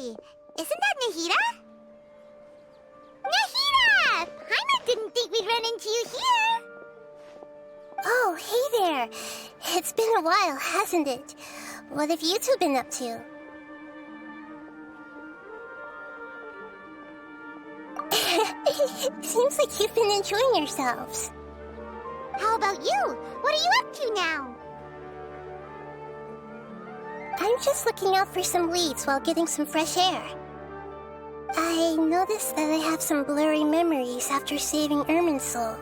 Hey, isn't that Nahida? Nahida! Paimon didn't think we'd run into you here. Oh, hey there. It's been a while, hasn't it? What have you two been up to? Seems like you've been enjoying yourselves. How about you? What are you up to now? I'm just looking out for some leaves while getting some fresh air. I noticed that I have some blurry memories after saving Irminsul.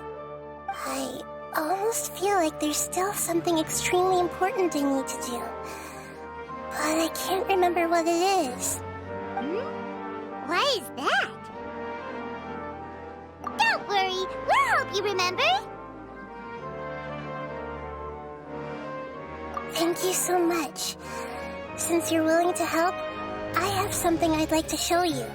I almost feel like there's still something extremely important I need to do. But I can't remember what it is. Why is that? Don't worry, we'll help you remember. Thank you so much. Since you're willing to help, I have something I'd like to show you.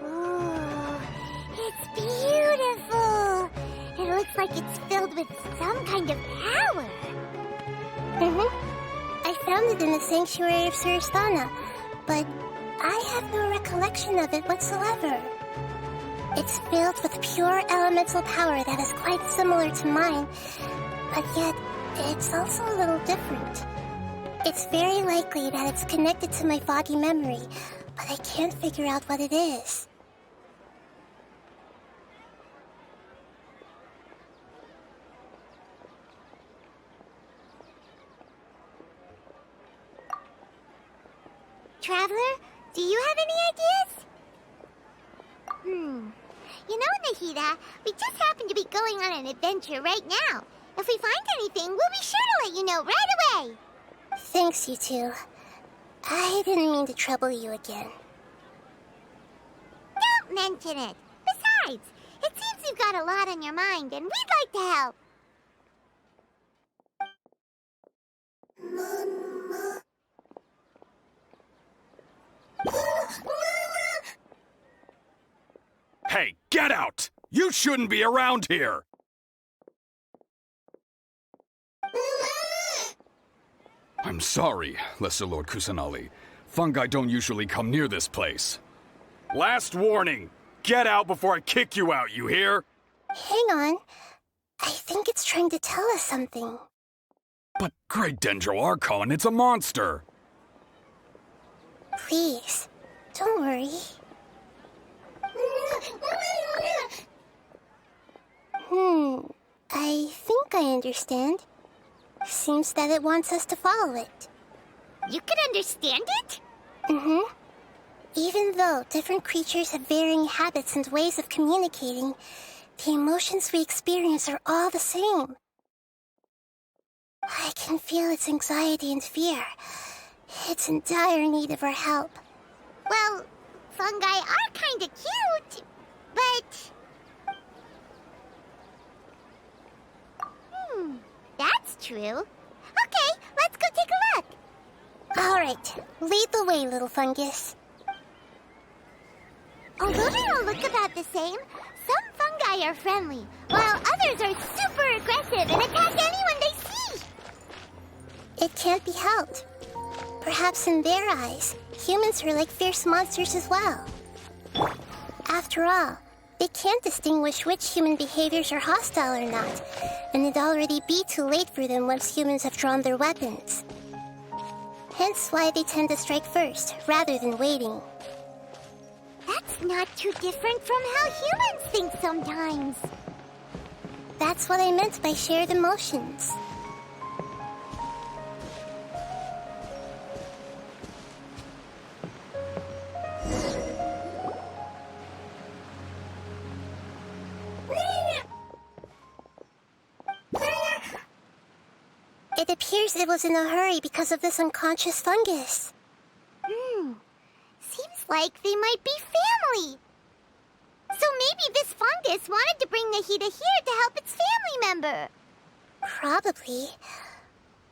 Ooh, it's beautiful. It looks like it's filled with some kind of power. I found it in the sanctuary of Suristana, but I have no recollection of it whatsoever. It's filled with pure elemental power that is quite similar to mine, but yet it's also a little different. It's very likely that it's connected to my foggy memory, but I can't figure out what it is. Traveler, do you have any ideas? You know, Nahida, we just happen to be going on an adventure right now. If we find anything, we'll be sure to let you know right away. Thanks, you two. I didn't mean to trouble you again. Don't mention it. Besides, it seems you've got a lot on your mind, and we'd like to help. Hey, get out! You shouldn't be around here! I'm sorry, Lesser Lord Kusanali. Fungi don't usually come near this place. Last warning! Get out before I kick you out, you hear? Hang on. I think it's trying to tell us something. But Great Dendro Archon, it's a monster! Please, don't worry. I think I understand. Seems that it wants us to follow it. You can understand it? Even though different creatures have varying habits and ways of communicating, the emotions we experience are all the same. I can feel its anxiety and fear. It's in dire need of our help. Well, fungi are kinda cute, but... That's true. Okay, let's go take a look. All right, lead the way, little fungus. Although they all look about the same, some fungi are friendly, while others are super aggressive and attack anyone they see. It can't be helped. Perhaps in their eyes, humans are like fierce monsters as well. After all, they can't distinguish which human behaviors are hostile or not, and it'd already be too late for them once humans have drawn their weapons. Hence why they tend to strike first, rather than waiting. That's not too different from how humans think sometimes. That's what I meant by shared emotions. It appears it was in a hurry because of this unconscious fungus. Seems like they might be family. So maybe this fungus wanted to bring Nahida here to help its family member. Probably.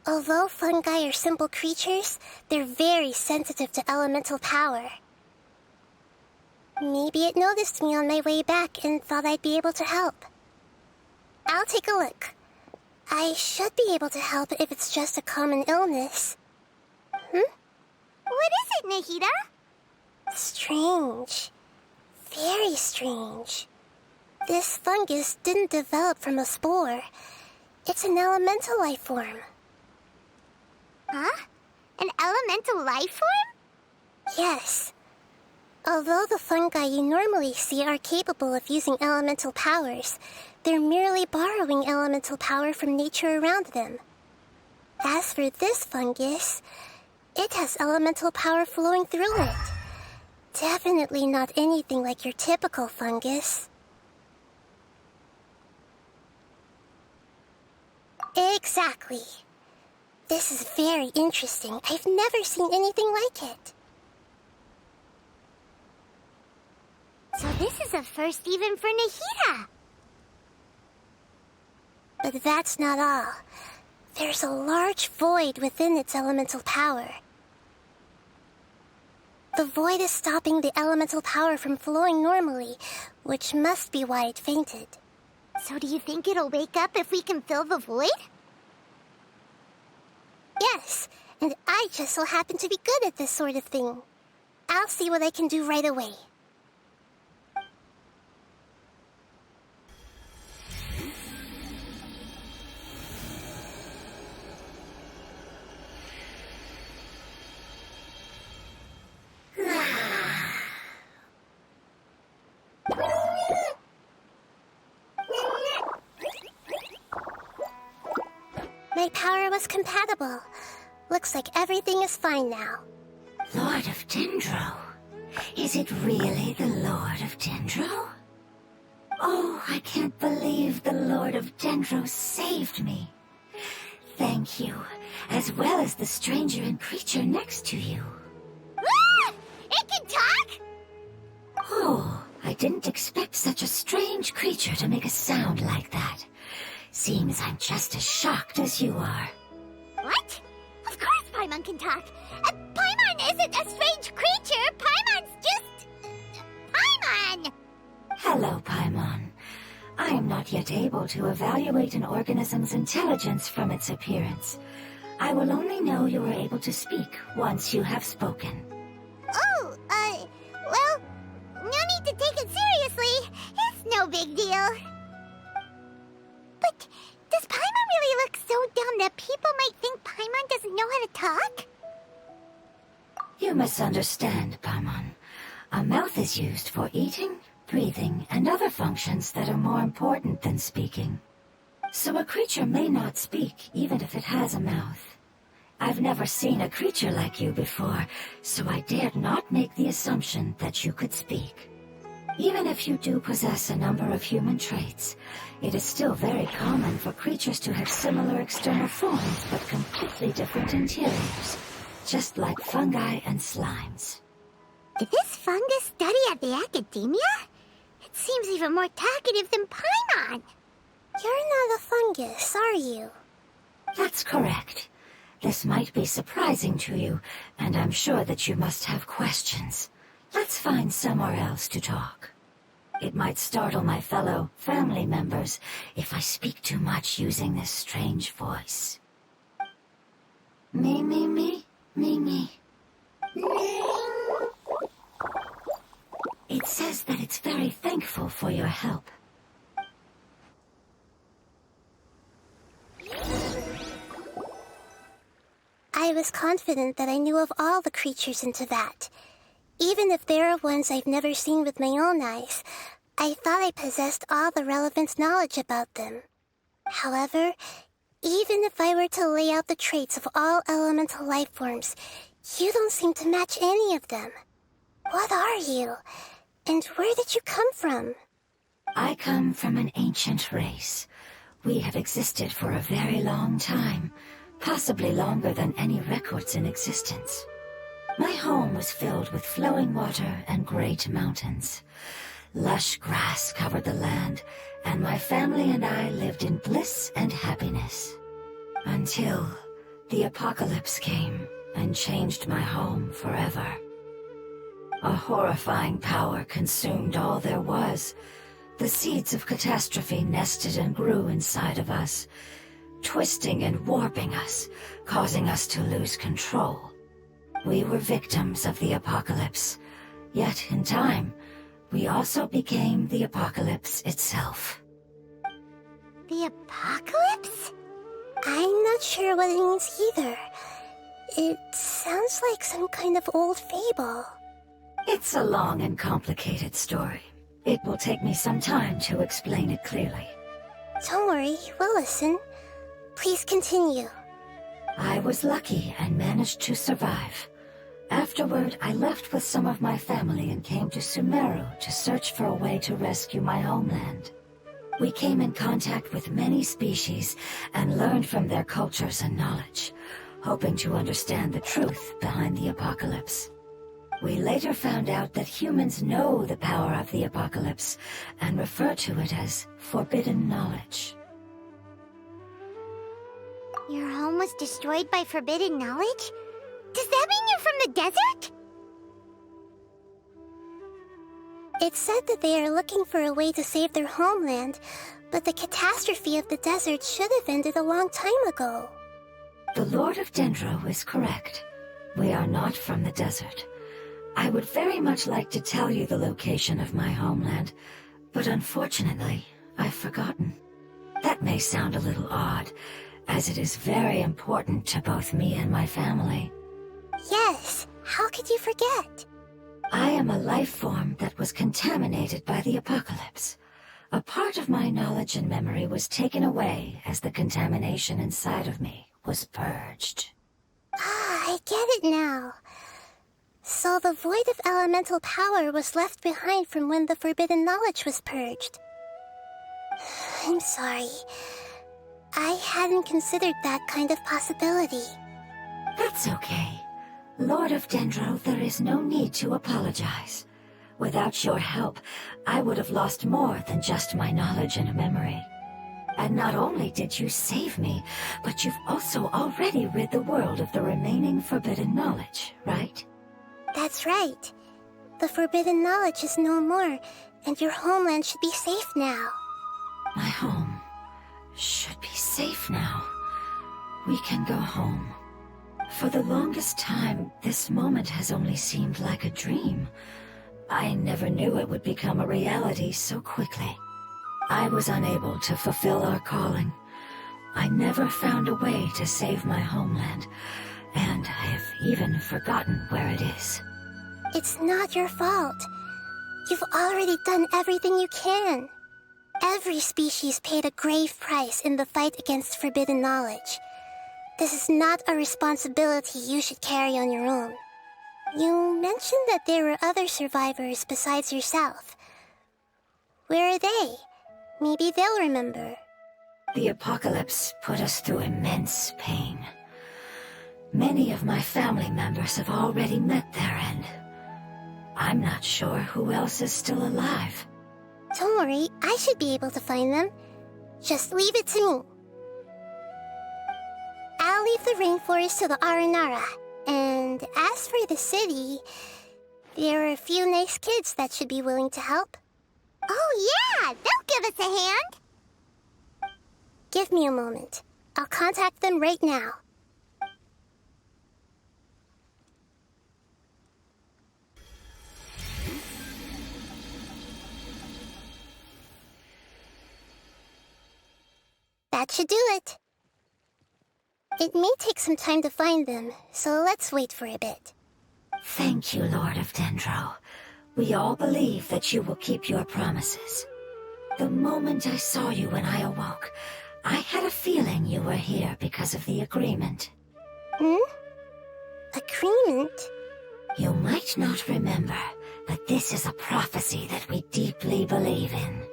Although fungi are simple creatures, they're very sensitive to elemental power. Maybe it noticed me on my way back and thought I'd be able to help. I'll take a look. I should be able to help if it's just a common illness. What is it, Nahida? Strange. Very strange. This fungus didn't develop from a spore. It's an elemental life form. Huh? An elemental life form? Yes. Although the fungi you normally see are capable of using elemental powers, they're merely borrowing elemental power from nature around them. As for this fungus, it has elemental power flowing through it. Definitely not anything like your typical fungus. Exactly. This is very interesting. I've never seen anything like it. So this is a first even for Nahida. But that's not all. There's a large void within its elemental power. The void is stopping the elemental power from flowing normally, which must be why it fainted. So do you think it'll wake up if we can fill the void? Yes, and I just so happen to be good at this sort of thing. I'll see what I can do right away. My power was compatible. Looks like everything is fine now. Lord of Dendro? Is it really the Lord of Dendro? Oh, I can't believe the Lord of Dendro saved me. Thank you, as well as the stranger and creature next to you. Ah! It can talk? Oh, I didn't expect such a strange creature to make a sound like that. Seems I'm just as shocked as you are. What? Of course Paimon can talk. Paimon isn't a strange creature. Paimon's just... Paimon! Hello, Paimon. I am not yet able to evaluate an organism's intelligence from its appearance. I will only know you are able to speak once you have spoken. Oh, well, no need to take it seriously. It's no big deal. But does Paimon really look so dumb that people might think Paimon doesn't know how to talk? You misunderstand, Paimon. A mouth is used for eating, breathing, and other functions that are more important than speaking. So a creature may not speak, even if it has a mouth. I've never seen a creature like you before, so I dared not make the assumption that you could speak. Even if you do possess a number of human traits, it is still very common for creatures to have similar external forms but completely different interiors, just like fungi and slimes. Did this fungus study at the academia? It seems even more talkative than Paimon. You're not a fungus, are you? That's correct. This might be surprising to you, and I'm sure that you must have questions. Let's find somewhere else to talk. It might startle my fellow family members if I speak too much using this strange voice. Me, me, me, me, me. It says that it's very thankful for your help. I was confident that I knew of all the creatures in Teyvat. Even if there are ones I've never seen with my own eyes, I thought I possessed all the relevant knowledge about them. However, even if I were to lay out the traits of all elemental life forms, you don't seem to match any of them. What are you? And where did you come from? I come from an ancient race. We have existed for a very long time, possibly longer than any records in existence. My home was filled with flowing water and great mountains. Lush grass covered the land, and my family and I lived in bliss and happiness. Until the apocalypse came and changed my home forever. A horrifying power consumed all there was. The seeds of catastrophe nested and grew inside of us, twisting and warping us, causing us to lose control. We were victims of the apocalypse, yet in time, we also became the apocalypse itself. The apocalypse? I'm not sure what it means either. It sounds like some kind of old fable. It's a long and complicated story. It will take me some time to explain it clearly. Don't worry, we'll listen. Please continue. I was lucky and managed to survive. Afterward, I left with some of my family and came to Sumeru to search for a way to rescue my homeland. We came in contact with many species and learned from their cultures and knowledge, hoping to understand the truth behind the apocalypse. We later found out that humans know the power of the apocalypse and refer to it as forbidden knowledge. Your home was destroyed by forbidden knowledge? Does that mean you're from the desert? It said that they are looking for a way to save their homeland, but the catastrophe of the desert should have ended a long time ago. The Lord of Dendro is correct. We are not from the desert. I would very much like to tell you the location of my homeland, but unfortunately, I've forgotten. That may sound a little odd, as it is very important to both me and my family. Yes, how could you forget? I am a life form that was contaminated by the apocalypse. A part of my knowledge and memory was taken away as the contamination inside of me was purged. Ah, I get it now. So the void of elemental power was left behind from when the forbidden knowledge was purged. I'm sorry. I hadn't considered that kind of possibility. That's okay. Lord of Dendro, there is no need to apologize. Without your help, I would have lost more than just my knowledge and memory. And not only did you save me, but you've also already rid the world of the remaining forbidden knowledge, right? That's right. The forbidden knowledge is no more, and your homeland should be safe now. My home should be safe now. We can go home. For the longest time, this moment has only seemed like a dream. I never knew it would become a reality so quickly. I was unable to fulfill our calling. I never found a way to save my homeland, and I have even forgotten where it is. It's not your fault. You've already done everything you can. Every species paid a grave price in the fight against forbidden knowledge. This is not a responsibility you should carry on your own. You mentioned that there were other survivors besides yourself. Where are they? Maybe they'll remember. The apocalypse put us through immense pain. Many of my family members have already met their end. I'm not sure who else is still alive. Don't worry, I should be able to find them. Just leave it to me. I'll leave the rainforest to the Aranara. And as for the city, there are a few nice kids that should be willing to help. Oh yeah, they'll give us a hand. Give me a moment. I'll contact them right now. That should do it. It may take some time to find them, so let's wait for a bit. Thank you, Lord of Dendro. We all believe that you will keep your promises. The moment I saw you when I awoke, I had a feeling you were here because of the agreement. Agreement? You might not remember, but this is a prophecy that we deeply believe in.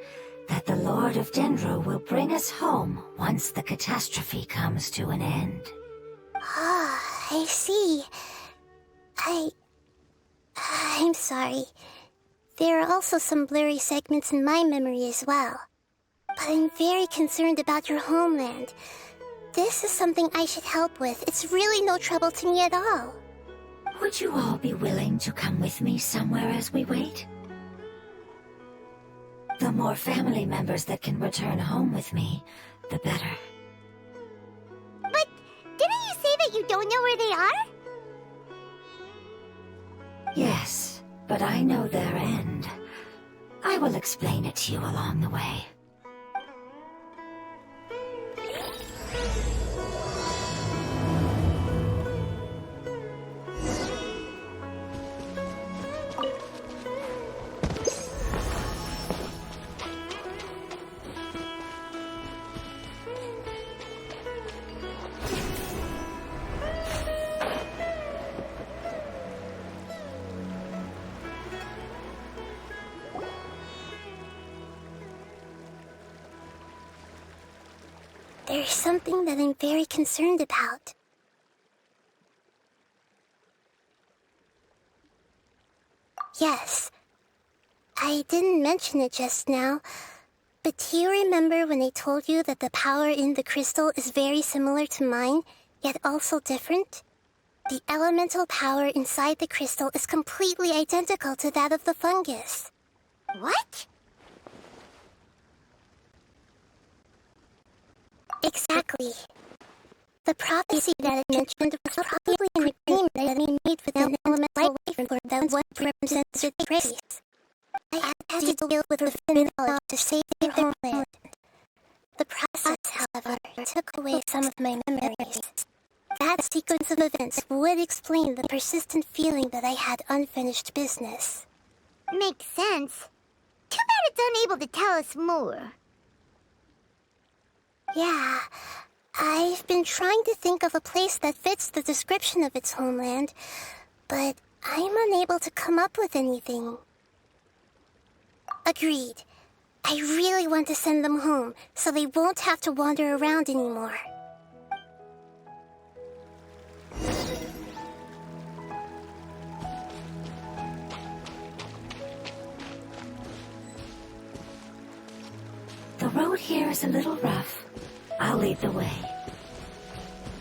That the Lord of Dendro will bring us home once the catastrophe comes to an end. Ah, I see. I'm sorry. There are also some blurry segments in my memory as well. But I'm very concerned about your homeland. This is something I should help with. It's really no trouble to me at all. Would you all be willing to come with me somewhere as we wait? The more family members that can return home with me, the better. But didn't you say that you don't know where they are? Yes, but I know their end. I will explain it to you along the way. There's something that I'm very concerned about. Yes, I didn't mention it just now, but do you remember when I told you that the power in the crystal is very similar to mine, yet also different? The elemental power inside the crystal is completely identical to that of the fungus. What? Exactly. The prophecy that I mentioned was probably an agreement that we made with an elemental life form that once represents the race. I had to deal with the knowledge to save their homeland. The process, however, took away some of my memories. That sequence of events would explain the persistent feeling that I had unfinished business. Makes sense. Too bad it's unable to tell us more. Yeah, I've been trying to think of a place that fits the description of its homeland, but I'm unable to come up with anything. Agreed. I really want to send them home, so they won't have to wander around anymore. The road here is a little rough. I'll lead the way.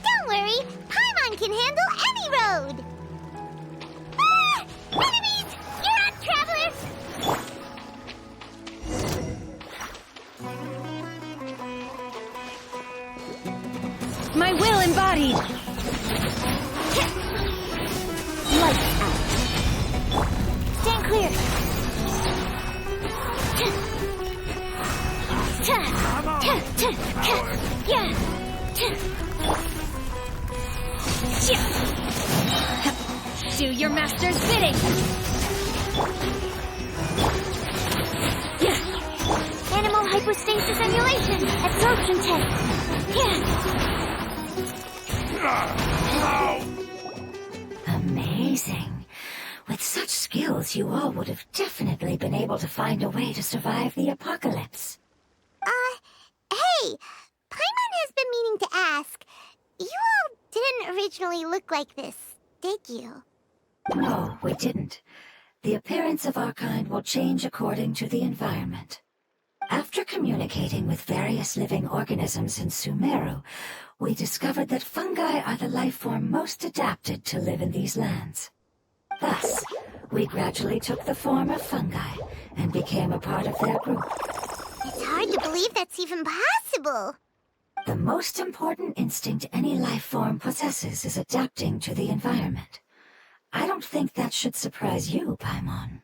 Don't worry, Paimon can handle any road! Ah! Enemies! You're on, traveler! My will embodied! Lights out. Stand clear! Do your master's bidding! Animal hypostasis emulation! Absorption test! Amazing. With such skills, you all would have definitely been able to find a way to survive the apocalypse. Hey! Paimon has been meaning to ask. You all didn't originally look like this, did you? No, we didn't. The appearance of our kind will change according to the environment. After communicating with various living organisms in Sumeru, we discovered that fungi are the life form most adapted to live in these lands. Thus, we gradually took the form of fungi and became a part of their group. It's hard to believe that's even possible. The most important instinct any life form possesses is adapting to the environment. I don't think that should surprise you, Paimon.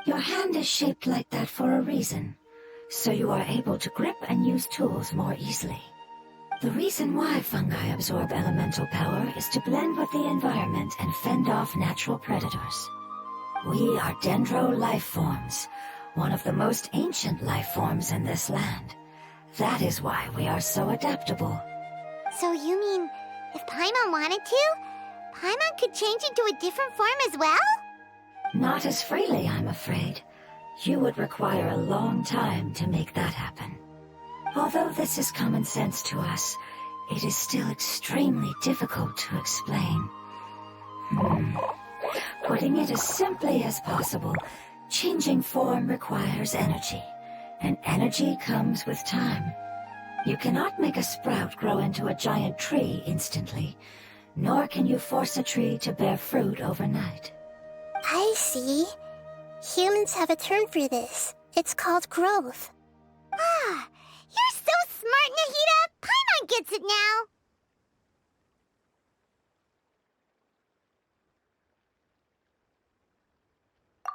Your hand is shaped like that for a reason, so you are able to grip and use tools more easily. The reason why fungi absorb elemental power is to blend with the environment and fend off natural predators. We are dendro life forms, one of the most ancient life forms in this land. That is why we are so adaptable. So you mean, if Paimon wanted to, Paimon could change into a different form as well? Not as freely, I'm afraid. You would require a long time to make that happen. Although this is common sense to us, it is still extremely difficult to explain. Putting it as simply as possible, changing form requires energy, and energy comes with time. You cannot make a sprout grow into a giant tree instantly, nor can you force a tree to bear fruit overnight. I see. Humans have a term for this. It's called growth. Ah, you're so smart, Nahida! Paimon gets it now!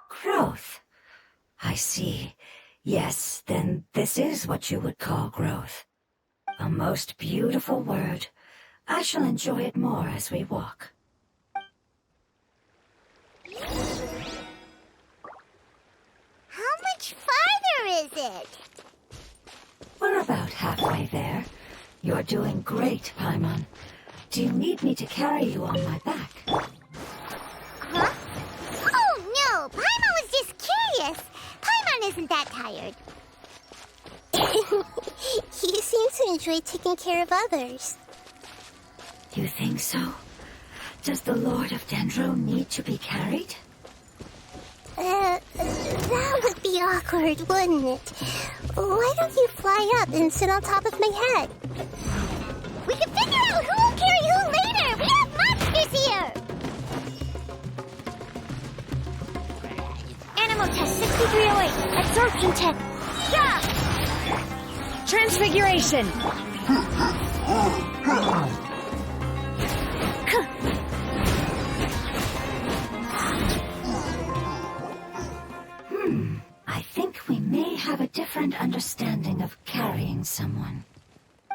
Growth. I see. Yes, then this is what you would call growth. A most beautiful word. I shall enjoy it more as we walk. How much farther is it? We're about halfway there. You're doing great, Paimon. Do you need me to carry you on my back? Huh? Oh, no! Paimon was just curious! Paimon isn't that tired. You seem to enjoy taking care of others. You think so? Does the Lord of Dendro need to be carried? That would be awkward, wouldn't it? Why don't you fly up and sit on top of my head? We can figure out who will carry who later! We have monsters here! Animal test 6308. Absorption check. Yeah! Transfiguration! I think we may have a different understanding of carrying someone.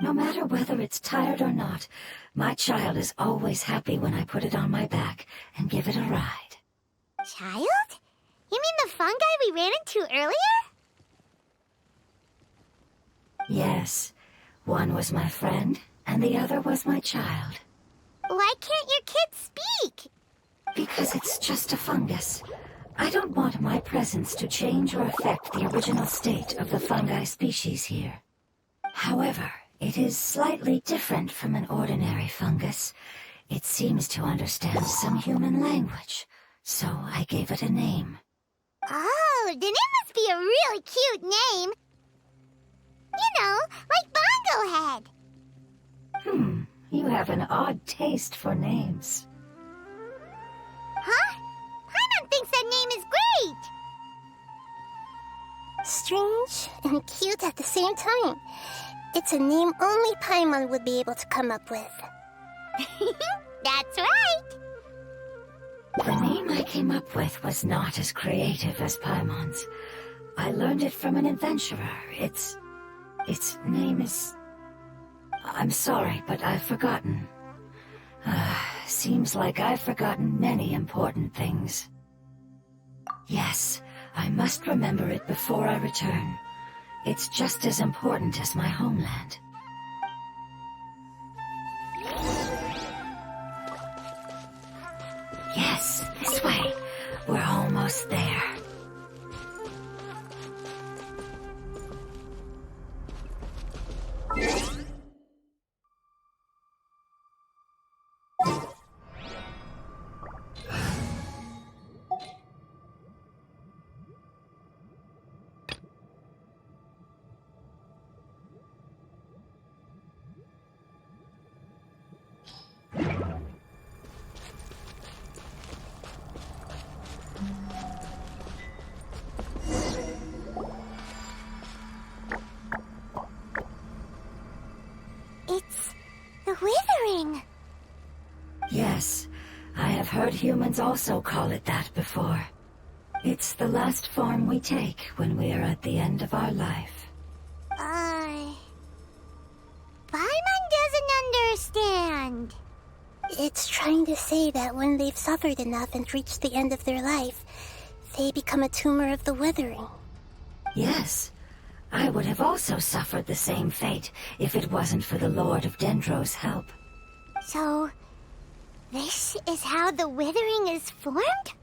No matter whether it's tired or not, my child is always happy when I put it on my back and give it a ride. Child? You mean the fungi we ran into earlier? Yes, one was my friend, and the other was my child. Why can't your kid speak? Because it's just a fungus. I don't want my presence to change or affect the original state of the fungi species here. However, it is slightly different from an ordinary fungus. It seems to understand some human language, so I gave it a name. Oh, then it must be a really cute name. You know, like Bongo Head. You have an odd taste for names. Huh? Paimon thinks that name is great. Strange and cute at the same time. It's a name only Paimon would be able to come up with. That's right. The name I came up with was not as creative as Paimon's. I learned it from an adventurer. Its name is... I'm sorry, but I've forgotten. Seems like I've forgotten many important things. Yes, I must remember it before I return. It's just as important as my homeland. Yes, this way. We're almost there. It's the withering. Yes, I have heard humans also call it that before. It's the last form we take when we are at the end of our life. Paimon doesn't understand. It's trying to say that when they've suffered enough and reached the end of their life, they become a tumor of the withering. Yes, I would have also suffered the same fate if it wasn't for the Lord of Dendro's help. So, this is how the withering is formed?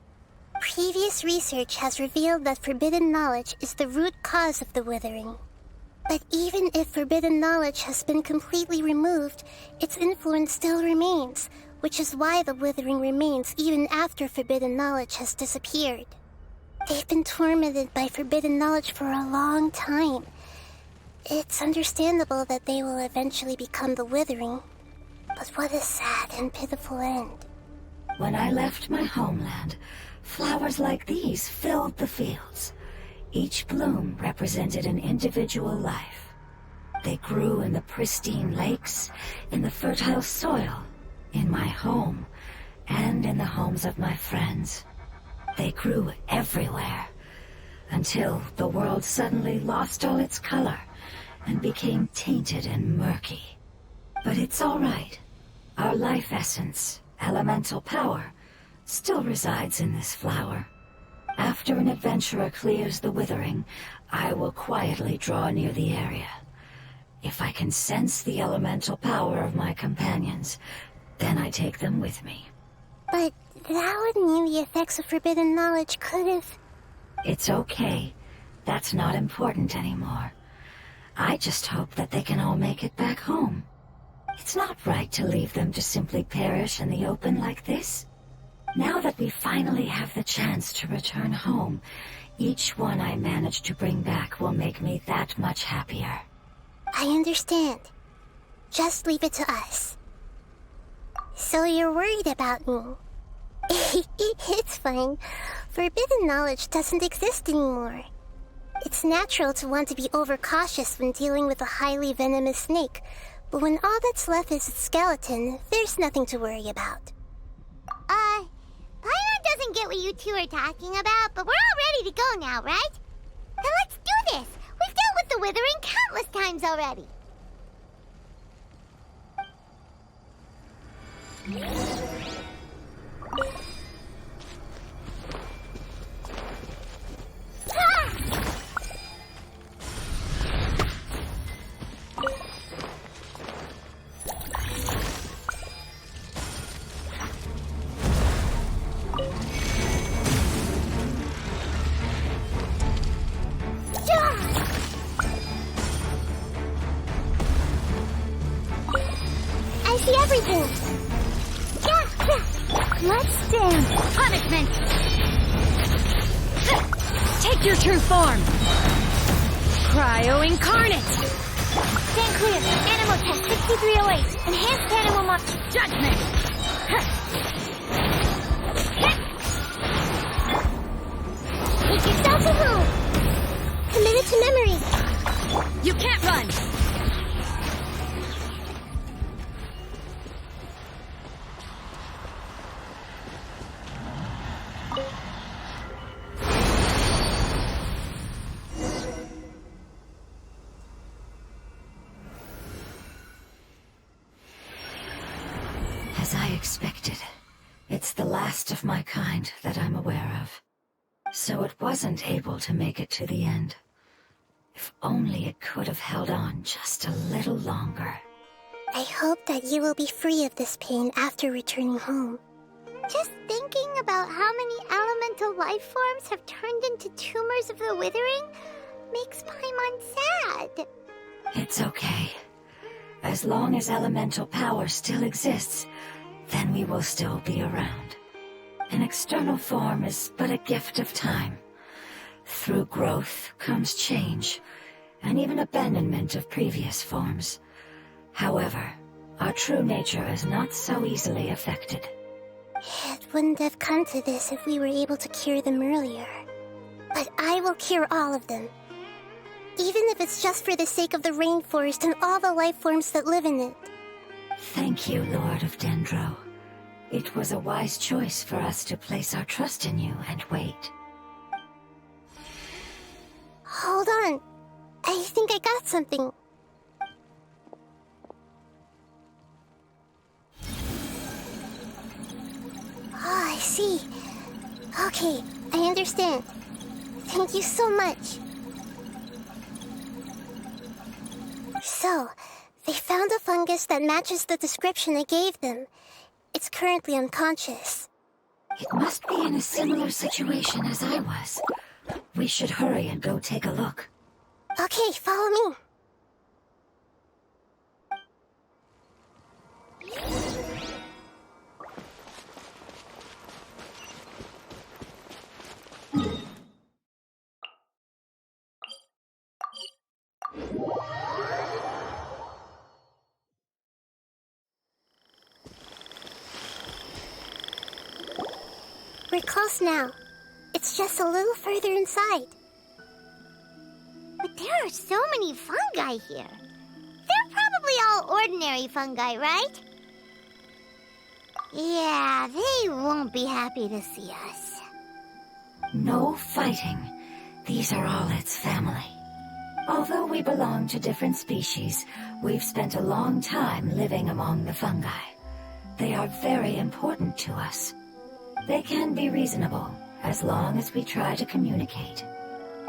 Previous research has revealed that forbidden knowledge is the root cause of the withering. But even if forbidden knowledge has been completely removed, its influence still remains, which is why the withering remains even after forbidden knowledge has disappeared. They've been tormented by forbidden knowledge for a long time. It's understandable that they will eventually become the withering. But what a sad and pitiful end. When I left my homeland, flowers like these filled the fields. Each bloom represented an individual life. They grew in the pristine lakes, in the fertile soil, in my home, and in the homes of my friends. They grew everywhere, until the world suddenly lost all its color and became tainted and murky. But it's all right. Our life essence, elemental power, still resides in this flower. After an adventurer clears the withering, I will quietly draw near the area. If I can sense the elemental power of my companions, then I take them with me. But that would mean the effects of forbidden knowledge could have... It's okay. That's not important anymore. I just hope that they can all make it back home. It's not right to leave them to simply perish in the open like this. Now that we finally have the chance to return home, each one I manage to bring back will make me that much happier. I understand. Just leave it to us. So you're worried about me? It's fine. Forbidden knowledge doesn't exist anymore. It's natural to want to be overcautious when dealing with a highly venomous snake, but when all that's left is its skeleton, there's nothing to worry about. Paimon doesn't get what you two are talking about, but we're all ready to go now, right? Then let's do this! We've dealt with the Withering countless times already! I see everything! Let's dance. Punishment. Take your true form. Cryo Incarnate. Stand clear. Animal test 6308. Enhanced animal mock. Judgment. Make yourself at home! Commit it to memory! You can't run. As I expected, it's the last of my kind that I'm aware of. So it wasn't able to make it to the end. If only it could have held on just a little longer. I hope that you will be free of this pain after returning home. Just thinking about how many elemental life forms have turned into tumors of the Withering makes Paimon sad. It's okay. As long as elemental power still exists, then we will still be around. An external form is but a gift of time. Through growth comes change, and even abandonment of previous forms. However, our true nature is not so easily affected. It wouldn't have come to this if we were able to cure them earlier. But I will cure all of them. Even if it's just for the sake of the rainforest and all the life forms that live in it. Thank you, Lord of Dendro. It was a wise choice for us to place our trust in you and wait. Hold on. I think I got something. Oh, I see. Okay, I understand. Thank you so much. So, they found a fungus that matches the description I gave them. It's currently unconscious. It must be in a similar situation as I was. We should hurry and go take a look. Okay, follow me. We're close now. It's just a little further inside. But there are so many fungi here. They're probably all ordinary fungi, right? Yeah, they won't be happy to see us. No fighting. These are all its family. Although we belong to different species, we've spent a long time living among the fungi. They are very important to us. They can be reasonable, as long as we try to communicate.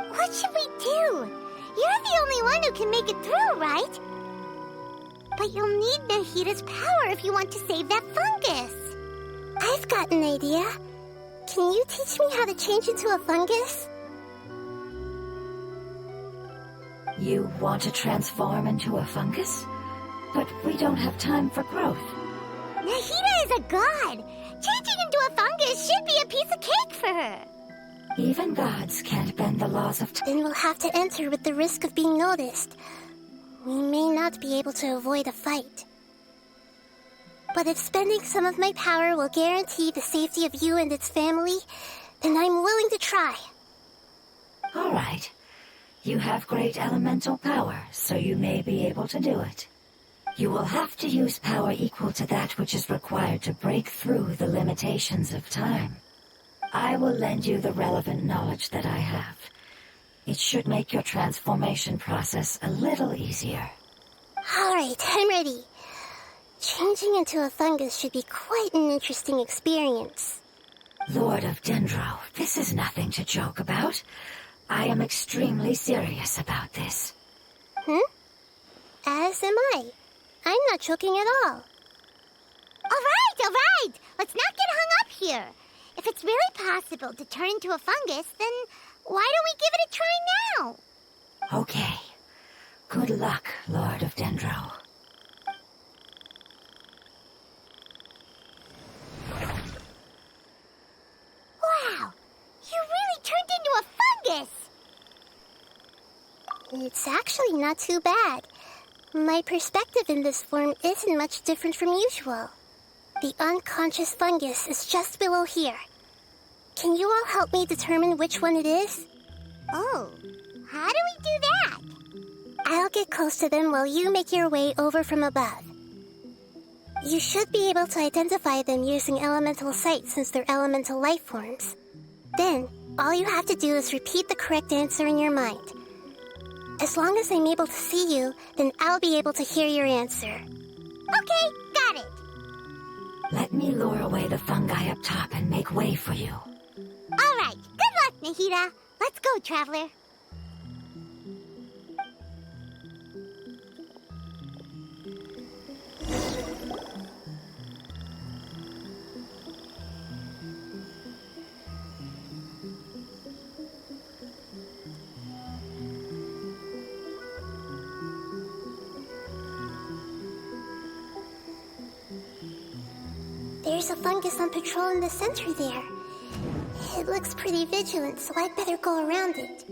What should we do? You're the only one who can make it through, right? But you'll need Nahida's power if you want to save that fungus. I've got an idea. Can you teach me how to change into a fungus? You want to transform into a fungus? But we don't have time for growth. Nahida is a god. Changing into a fungus should be a piece of cake for her. Even gods can't bend the laws of Then we'll have to enter with the risk of being noticed. We may not be able to avoid a fight. But if spending some of my power will guarantee the safety of you and its family, then I'm willing to try. All right. You have great elemental power, so you may be able to do it. You will have to use power equal to that which is required to break through the limitations of time. I will lend you the relevant knowledge that I have. It should make your transformation process a little easier. All right, I'm ready. Changing into a fungus should be quite an interesting experience. Lord of Dendro, this is nothing to joke about. I am extremely serious about this. As am I. I'm not joking at all. All right. Let's not get hung up here. If it's really possible to turn into a fungus, then why don't we give it a try now? Okay. Good luck, Lord of Dendro. Wow, you really turned into a fungus! It's actually not too bad. My perspective in this form isn't much different from usual. The unconscious fungus is just below here. Can you all help me determine which one it is? Oh, how do we do that? I'll get close to them while you make your way over from above. You should be able to identify them using elemental sight since they're elemental life forms. Then, all you have to do is repeat the correct answer in your mind. As long as I'm able to see you, then I'll be able to hear your answer. Okay, got it. Let me lure away the fungi up top and make way for you. All right, good luck, Nahida. Let's go, Traveler. There's a fungus on patrol in the center there. It looks pretty vigilant, so I'd better go around it.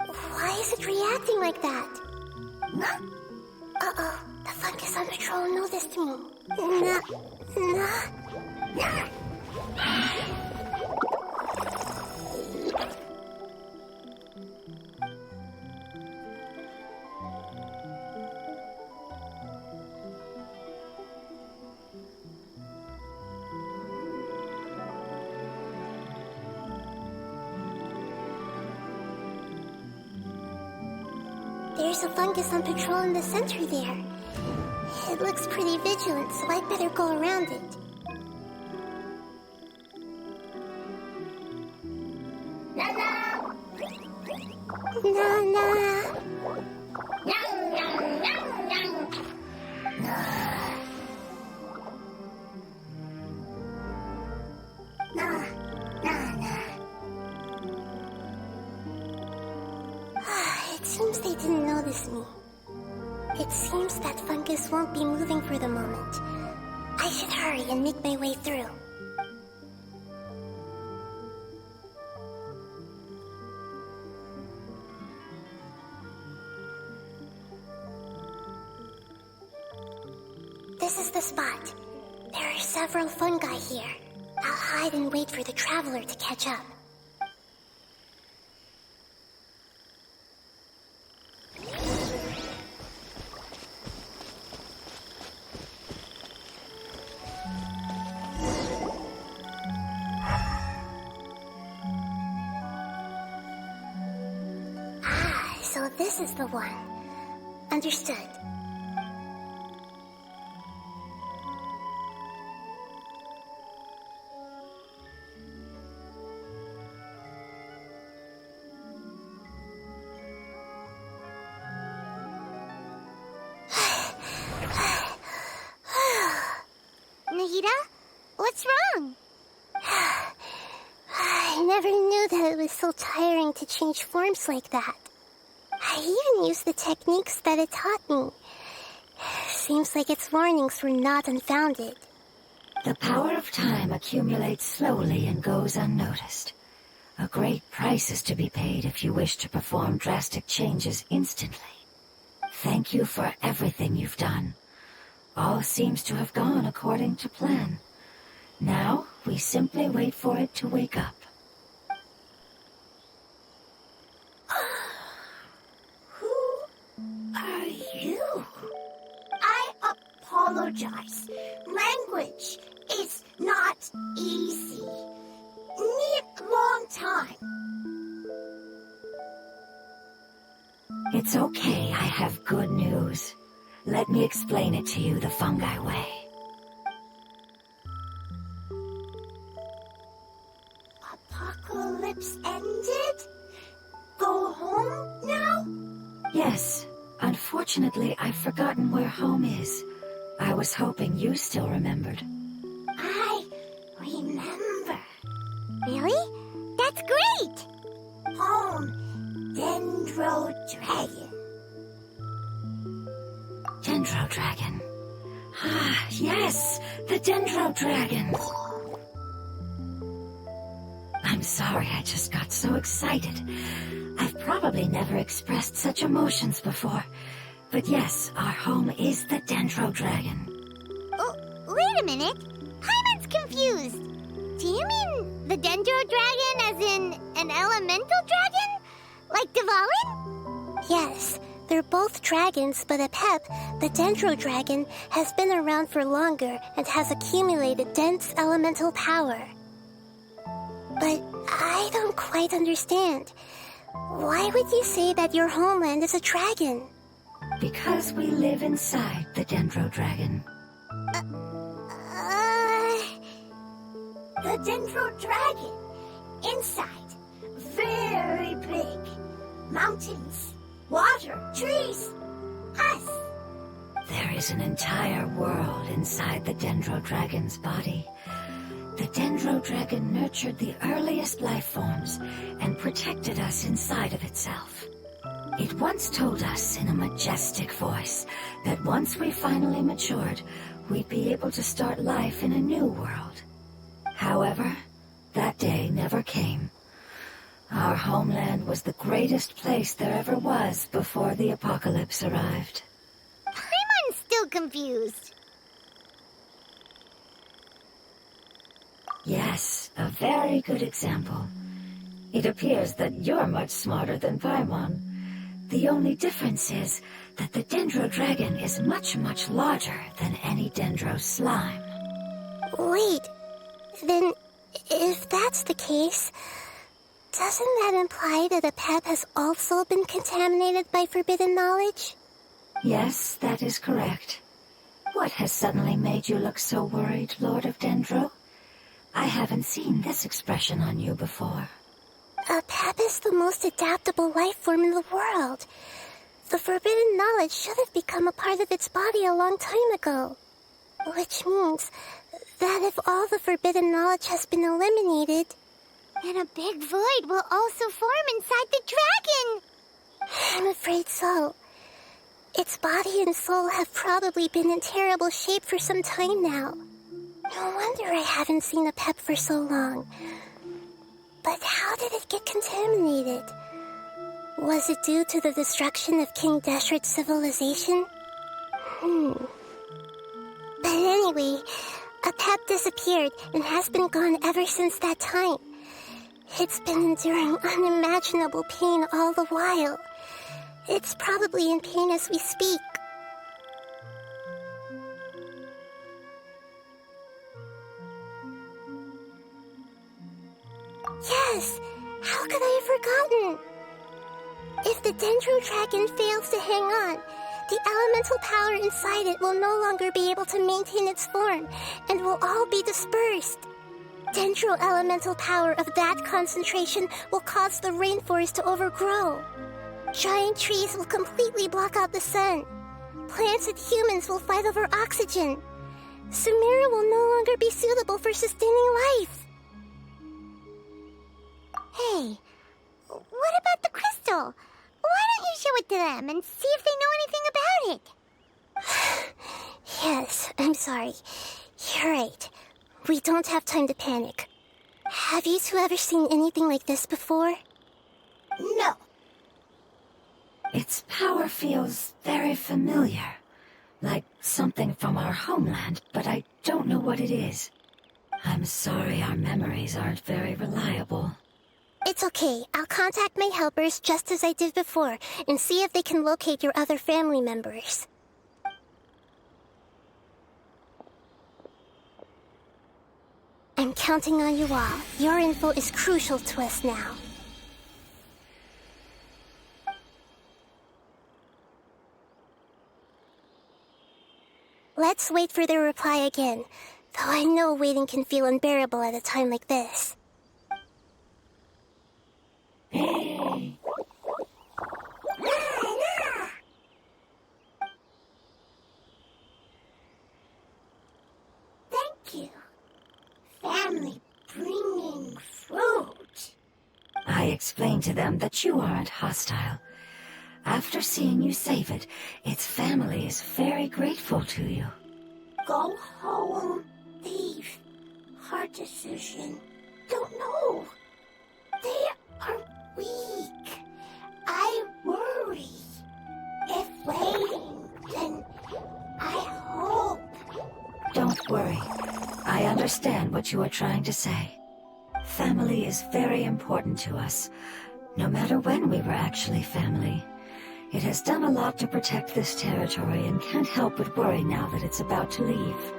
Why is it reacting like that? Uh-oh, the fungus on patrol noticed me. There's a fungus on patrol in the center there. It looks pretty vigilant, so I'd better go around it. Nana! It seems they didn't notice me. It seems that fungus won't be moving for the moment. I should hurry and make my way through. This is the spot. There are several fungi here. I'll hide and wait for the traveler to catch up. So this is the one. Understood. Nahida? What's wrong? I never knew that it was so tiring to change forms like that. I even used the techniques that it taught me. Seems like its warnings were not unfounded. The power of time accumulates slowly and goes unnoticed. A great price is to be paid if you wish to perform drastic changes instantly. Thank you for everything you've done. All seems to have gone according to plan. Now, we simply wait for it to wake up. Are you? I apologize. Language is not easy. Need long time. It's okay, I have good news. Let me explain it to you the fungi way. Apocalypse ended? Go home now? Yes. Unfortunately, I've forgotten where home is. I was hoping you still remembered. I remember. Really? That's great! Home, Dendro Dragon. Dendro Dragon. Ah, yes, the Dendro Dragon. I'm sorry, I just got so excited. I've probably never expressed such emotions before. But yes, our home is the Dendro Dragon. Oh, wait a minute. Paimon's confused. Do you mean the Dendro Dragon as in an elemental dragon? Like Dvalin? Yes, they're both dragons, but Apep, the Dendro Dragon, has been around for longer and has accumulated dense elemental power. But I don't quite understand. Why would you say that your homeland is a dragon? Because we live inside the Dendro Dragon. The Dendro Dragon. Inside. Very big. Mountains. Water. Trees. Us. There is an entire world inside the Dendro Dragon's body. The Dendro Dragon nurtured the earliest life forms and protected us inside of itself. It once told us in a majestic voice that once we finally matured, we'd be able to start life in a new world. However, that day never came. Our homeland was the greatest place there ever was before the apocalypse arrived. Paimon's still confused. Yes, a very good example. It appears that you're much smarter than Paimon. The only difference is that the Dendro Dragon is much, much larger than any Dendro slime. Wait, then if that's the case, doesn't that imply that Apep has also been contaminated by forbidden knowledge? Yes, that is correct. What has suddenly made you look so worried, Lord of Dendro? I haven't seen this expression on you before. Apep is the most adaptable life form in the world. The forbidden knowledge should have become a part of its body a long time ago. Which means that if all the forbidden knowledge has been eliminated, then a big void will also form inside the dragon. I'm afraid so. Its body and soul have probably been in terrible shape for some time now. No wonder I haven't seen Apep for so long. But how did it get contaminated? Was it due to the destruction of King Deshret's civilization? But anyway, Pep disappeared and has been gone ever since that time. It's been enduring unimaginable pain all the while. It's probably in pain as we speak. Yes! How could I have forgotten? If the Dendro Dragon fails to hang on, the elemental power inside it will no longer be able to maintain its form and will all be dispersed. Dendro elemental power of that concentration will cause the rainforest to overgrow. Giant trees will completely block out the sun. Plants and humans will fight over oxygen. Sumeru will no longer be suitable for sustaining life. Hey, what about the crystal? Why don't you show it to them and see if they know anything about it? Yes, I'm sorry. You're right. We don't have time to panic. Have you two ever seen anything like this before? No. Its power feels very familiar. Like something from our homeland, but I don't know what it is. I'm sorry our memories aren't very reliable. It's okay. I'll contact my helpers just as I did before and see if they can locate your other family members. I'm counting on you all. Your info is crucial to us now. Let's wait for their reply again, though I know waiting can feel unbearable at a time like this. Thank you. Family bringing fruit. I explained to them that you aren't hostile. After seeing you save it, its family is very grateful to you. Go home. Leave. Hard decision. Don't know. They are weak. I worry. If waiting, then I hope. Don't worry. I understand what you are trying to say. Family is very important to us, no matter when we were actually family. It has done a lot to protect this territory and can't help but worry now that it's about to leave.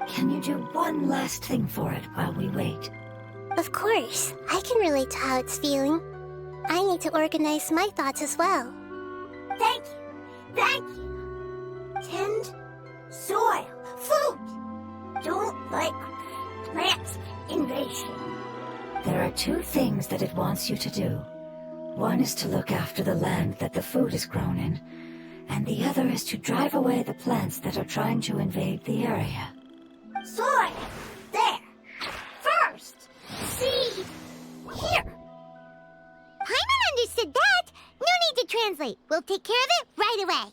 Can you do one last thing for it while we wait? Of course, I can relate to how it's feeling. I need to organize my thoughts as well. Thank you. Thank you. Tend soil. Food. Don't like plant invasion. There are two things that it wants you to do. One is to look after the land that the food is grown in, and the other is to drive away the plants that are trying to invade the area. Soil. There. First. Seed. Here. Paimon understood that. No need to translate. We'll take care of it right away.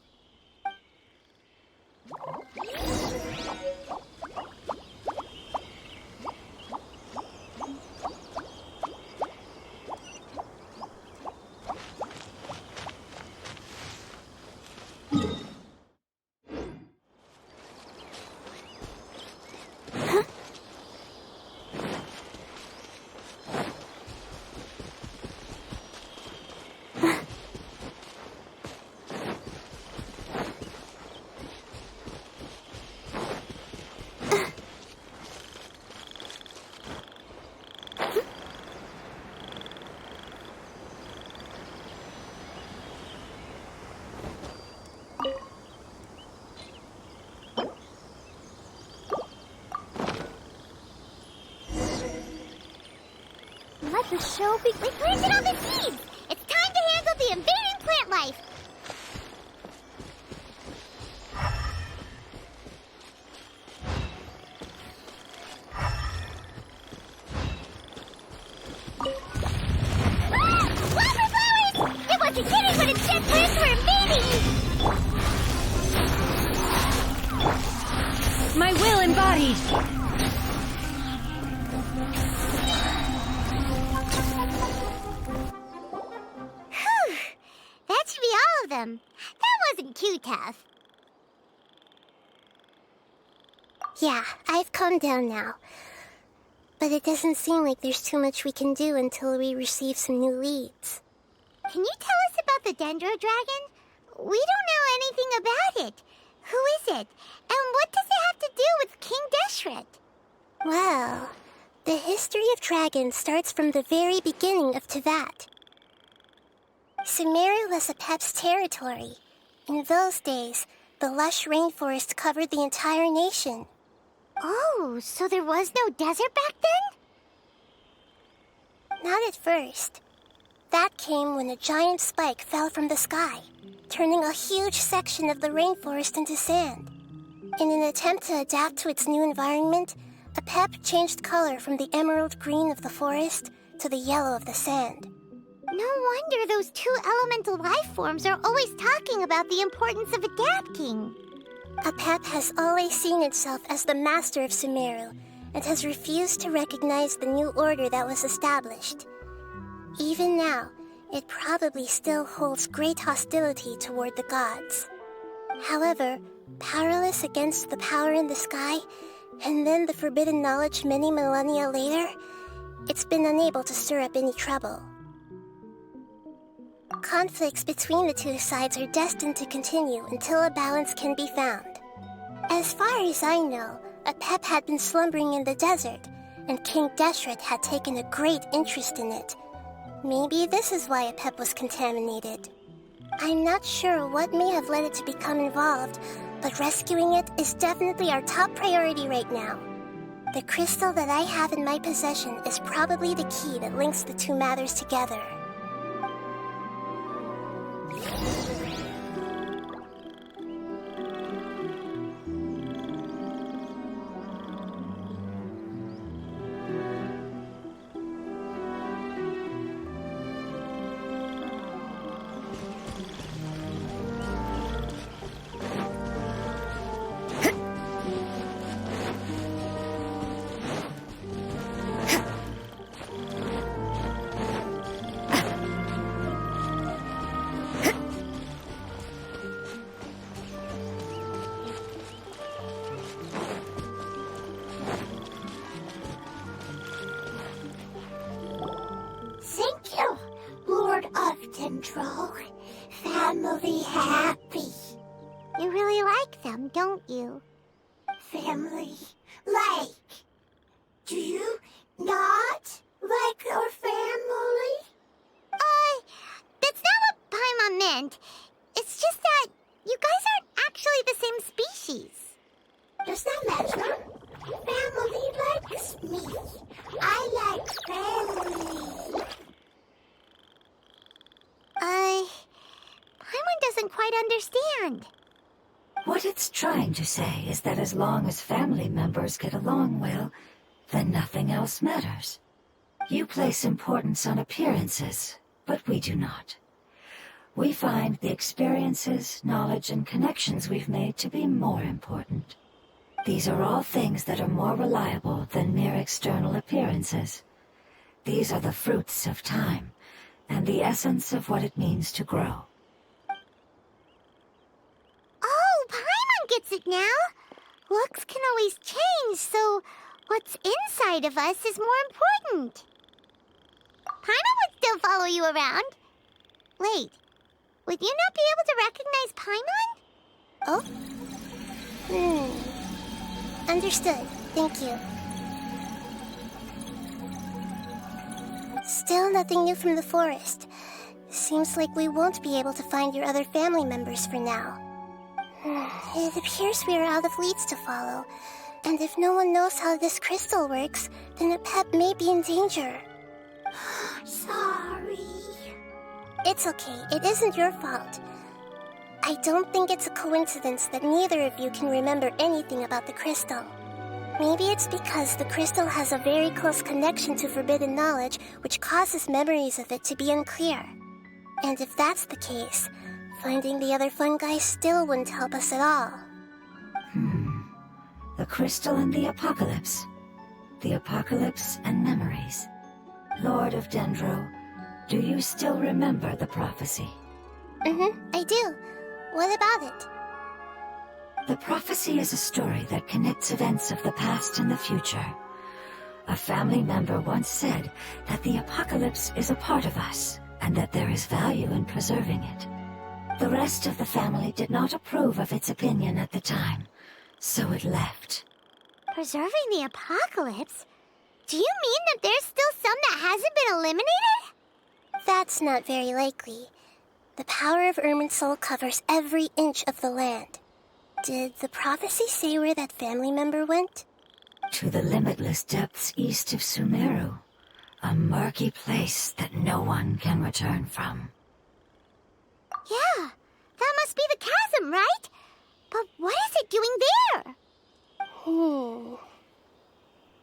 Let the show be. We planted all the seeds! It's time to handle the invading plant life! Ah! Wildflowers! It wasn't kidding when it said plants were invading! My will embodied! That should be all of them. That wasn't too tough. Yeah, I've calmed down now. But it doesn't seem like there's too much we can do until we receive some new leads. Can you tell us about the Dendro Dragon? We don't know anything about it. Who is it? And what does it have to do with King Deshret? Well, the history of dragons starts from the very beginning of Tevat. Sumeru was Apep's territory. In those days, the lush rainforest covered the entire nation. Oh, so there was no desert back then? Not at first. That came when a giant spike fell from the sky, turning a huge section of the rainforest into sand. In an attempt to adapt to its new environment, Apep changed color from the emerald green of the forest to the yellow of the sand. No wonder those two elemental life forms are always talking about the importance of adapting. Apep has always seen itself as the master of Sumeru and has refused to recognize the new order that was established. Even now, it probably still holds great hostility toward the gods. However, powerless against the power in the sky, and then the forbidden knowledge many millennia later, it's been unable to stir up any trouble. Conflicts between the two sides are destined to continue until a balance can be found. As far as I know, Apep had been slumbering in the desert, and King Deshret had taken a great interest in it. Maybe this is why Apep was contaminated. I'm not sure what may have led it to become involved, but rescuing it is definitely our top priority right now. The crystal that I have in my possession is probably the key that links the two matters together. Thank you, Lord of Dendro. Family happy. You really like them, don't you? Family like. Do you not like your family? That's not what Paimon meant. It's just that you guys aren't actually the same species. Does that matter? Family likes me. I like family. Paimon doesn't quite understand. What it's trying to say is that as long as family members get along well, then nothing else matters. You place importance on appearances, but we do not. We find the experiences, knowledge, and connections we've made to be more important. These are all things that are more reliable than mere external appearances. These are the fruits of time, and the essence of what it means to grow. Oh, Paimon gets it now. Looks can always change, so what's inside of us is more important. Paimon would still follow you around. Wait, would you not be able to recognize Paimon? Oh? Understood. Thank you. Still nothing new from the forest. Seems like we won't be able to find your other family members for now. It appears we are out of leads to follow, and if no one knows how this crystal works, then Apep may be in danger. Sorry. It's okay. It isn't your fault. I don't think it's a coincidence that neither of you can remember anything about the crystal. Maybe it's because the crystal has a very close connection to forbidden knowledge, which causes memories of it to be unclear. And if that's the case, finding the other fungi still wouldn't help us at all. The crystal and the apocalypse. The apocalypse and memories. Lord of Dendro, do you still remember the prophecy? I do. What about it? The prophecy is a story that connects events of the past and the future. A family member once said that the apocalypse is a part of us, and that there is value in preserving it. The rest of the family did not approve of its opinion at the time, so it left. Preserving the apocalypse? Do you mean that there's still some that hasn't been eliminated? That's not very likely. The power of Irminsul covers every inch of the land. Did the prophecy say where that family member went? To the limitless depths east of Sumeru, a murky place that no one can return from. Yeah, that must be the chasm, right? But what is it doing there?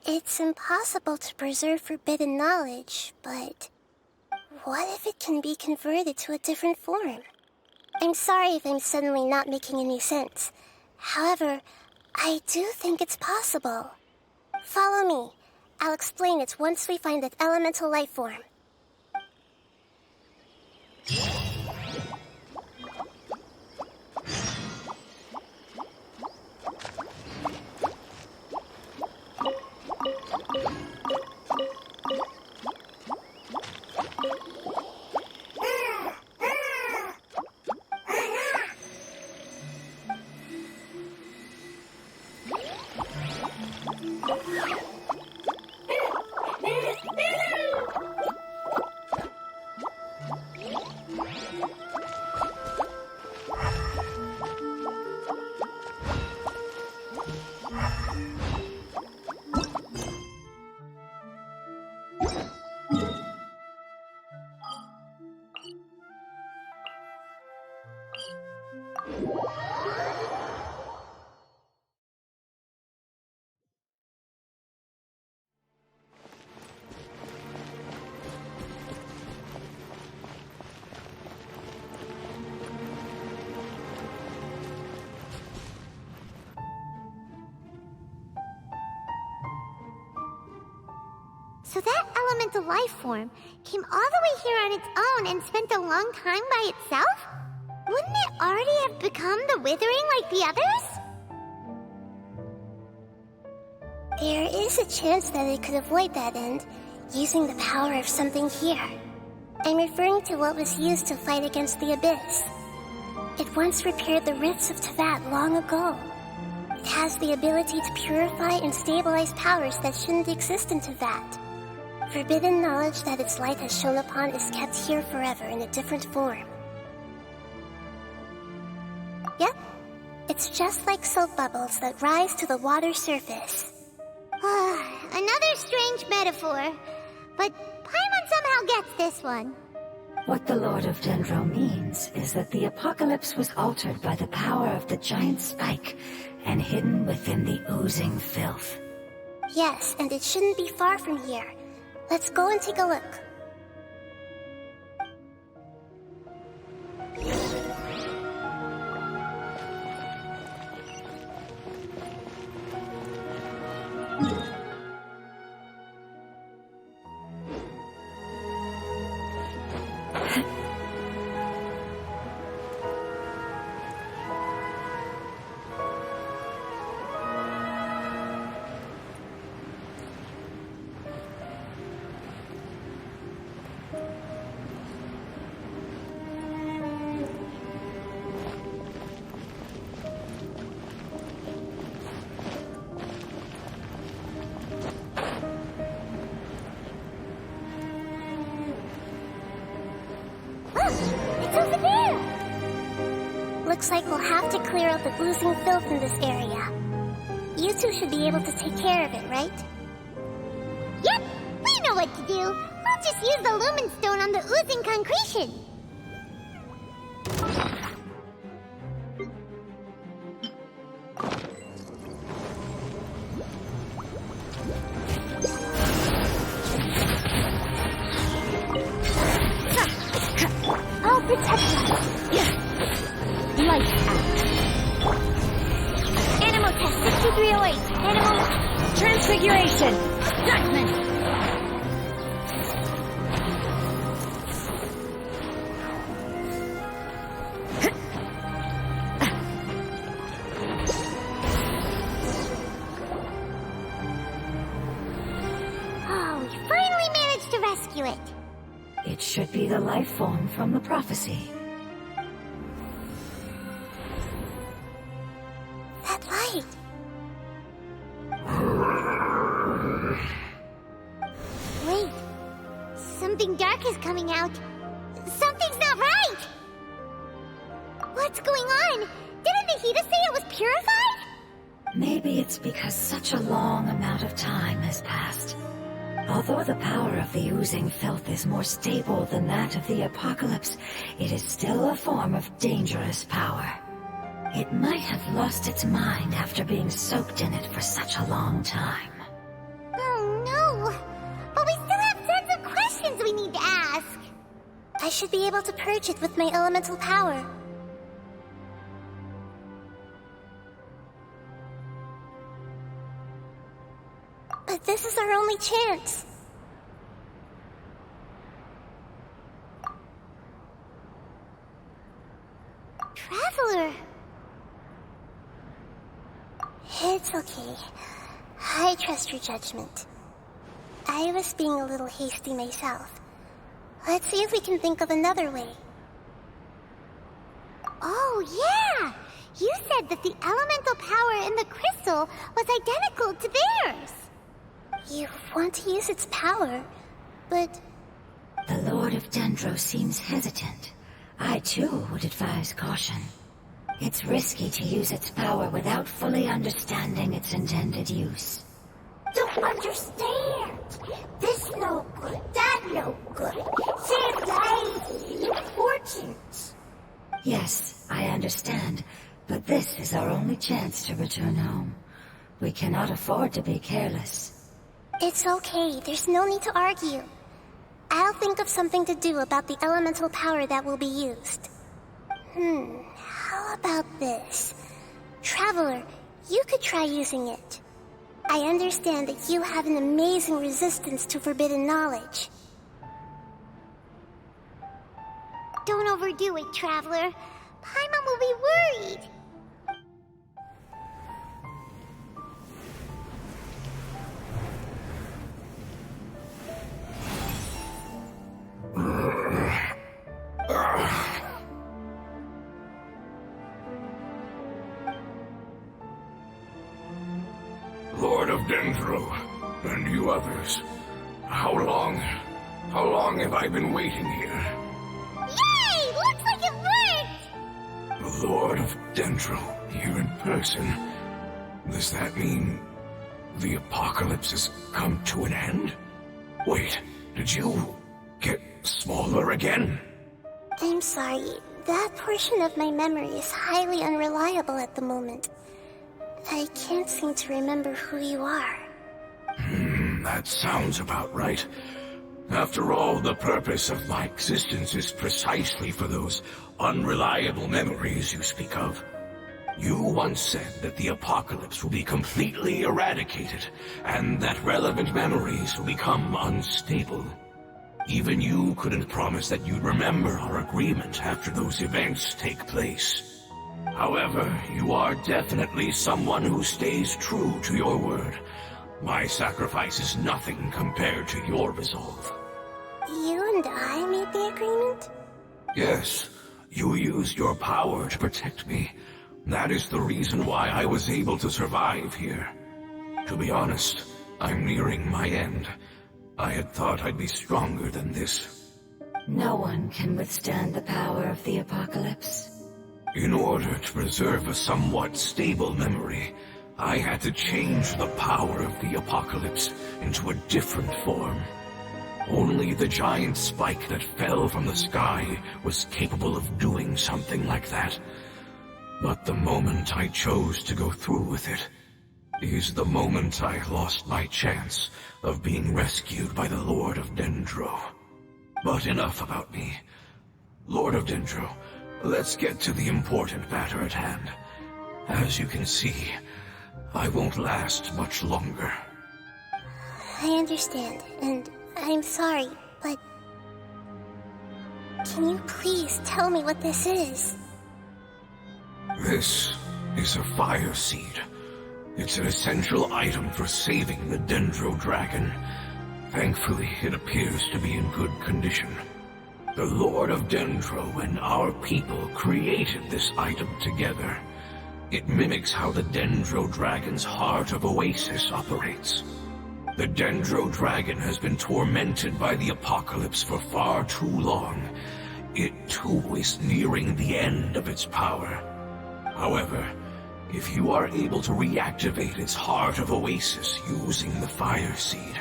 It's impossible to preserve forbidden knowledge, but what if it can be converted to a different form? I'm sorry if I'm suddenly not making any sense. However, I do think it's possible. Follow me. I'll explain it once we find that elemental life form. So that elemental life form came all the way here on its own and spent a long time by itself? Wouldn't it already have become the Withering like the others? There is a chance that it could avoid that end, using the power of something here. I'm referring to what was used to fight against the Abyss. It once repaired the rifts of Tevat long ago. It has the ability to purify and stabilize powers that shouldn't exist in Tevat. Forbidden knowledge that its light has shone upon is kept here forever in a different form. Yep, it's just like soap bubbles that rise to the water surface. Another strange metaphor, but Paimon somehow gets this one. What the Lord of Dendro means is that the apocalypse was altered by the power of the giant spike and hidden within the oozing filth. Yes, and it shouldn't be far from here. Let's go and take a look. It's over there! Looks like we'll have to clear out the oozing filth in this area. You two should be able to take care of it, right? Yep, we know what to do. We'll just use the lumen stone on the oozing concretion. I'll protect you. Light out. Animal test 6308. Animal transfiguration. Judgment. accurate. It should be the life form from the prophecy. That light. Wait. Something dark is coming out. Something's not right! What's going on? Didn't Nahida say it was purified? Maybe it's because such a long amount of time has passed. Although the power of the oozing filth is more stable than that of the apocalypse, it is still a form of dangerous power. It might have lost its mind after being soaked in it for such a long time. Oh no! But we still have tons of questions we need to ask! I should be able to purge it with my elemental power. But this is our only chance. Traveler! It's okay. I trust your judgment. I was being a little hasty myself. Let's see if we can think of another way. Oh, yeah! You said that the elemental power in the crystal was identical to theirs! You want to use its power, but The Lord of Dendro seems hesitant. I too would advise caution. It's risky to use its power without fully understanding its intended use. Don't understand. This no good, that no good. Save lives, importance. Yes, I understand, but this is our only chance to return home. We cannot afford to be careless. it's okay. There's no need to argue. I'll think of something to do about the elemental power that will be used. How about this? Traveler, you could try using it. I understand that you have an amazing resistance to forbidden knowledge. Don't overdo it, Traveler. Paimon will be worried. Lord of Dendro, and you others, how long have I been waiting here? Yay! Looks like it worked! The Lord of Dendro, here in person. Does that mean the apocalypse has come to an end? Wait, did you get smaller again? I'm sorry. That portion of my memory is highly unreliable at the moment. I can't seem to remember who you are. That sounds about right. After all, the purpose of my existence is precisely for those unreliable memories you speak of. You once said that the apocalypse will be completely eradicated, and that relevant memories will become unstable. Even you couldn't promise that you'd remember our agreement after those events take place. However, you are definitely someone who stays true to your word. My sacrifice is nothing compared to your resolve. You and I made the agreement? Yes, you used your power to protect me. That is the reason why I was able to survive here. To be honest, I'm nearing my end. I had thought I'd be stronger than this. No one can withstand the power of the apocalypse. In order to preserve a somewhat stable memory, I had to change the power of the apocalypse into a different form. Only the giant spike that fell from the sky was capable of doing something like that. But the moment I chose to go through with it is the moment I lost my chance of being rescued by the Lord of Dendro. But enough about me. Lord of Dendro, let's get to the important matter at hand. As you can see, I won't last much longer. I understand, and I'm sorry, but can you please tell me what this is? This is a fire seed. It's an essential item for saving the Dendro Dragon. Thankfully, it appears to be in good condition. The Lord of Dendro and our people created this item together. It mimics how the Dendro Dragon's Heart of Oasis operates. The Dendro Dragon has been tormented by the apocalypse for far too long. It too is nearing the end of its power. However, if you are able to reactivate its Heart of Oasis using the Fire Seed,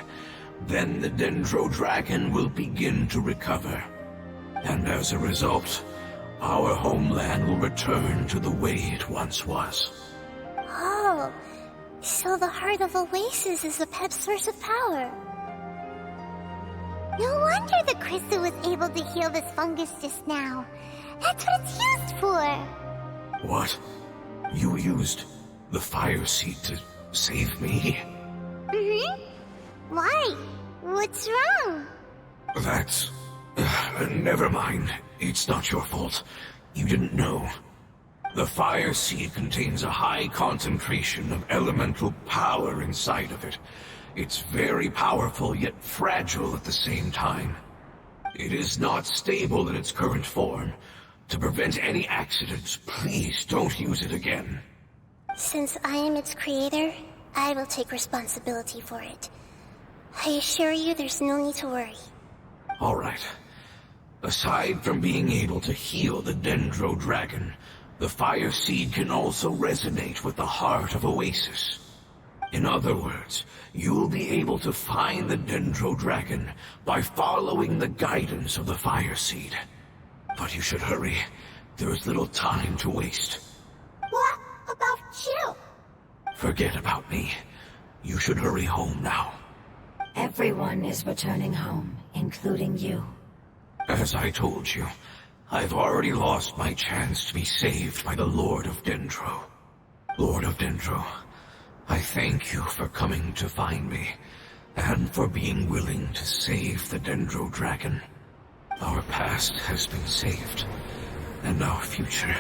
then the Dendro Dragon will begin to recover. And as a result, our homeland will return to the way it once was. Oh, so the Heart of Oasis is the pet's source of power. No wonder the crystal was able to heal this fungus just now. That's what it's used for. What? You used the Fire Seed to save me? Mm-hmm. Why? What's wrong? That's... never mind. It's not your fault. You didn't know. The Fire Seed contains a high concentration of elemental power inside of it. It's very powerful, yet fragile at the same time. It is not stable in its current form. To prevent any accidents, please don't use it again. Since I am its creator, I will take responsibility for it. I assure you there's no need to worry. All right. Aside from being able to heal the Dendro Dragon, the Fire Seed can also resonate with the Heart of Oasis. In other words, you'll be able to find the Dendro Dragon by following the guidance of the Fire Seed. But you should hurry. There is little time to waste. What about you? Forget about me. You should hurry home now. Everyone is returning home, including you. As I told you, I've already lost my chance to be saved by the Lord of Dendro. Lord of Dendro, I thank you for coming to find me, and for being willing to save the Dendro Dragon. Our past has been saved, and our future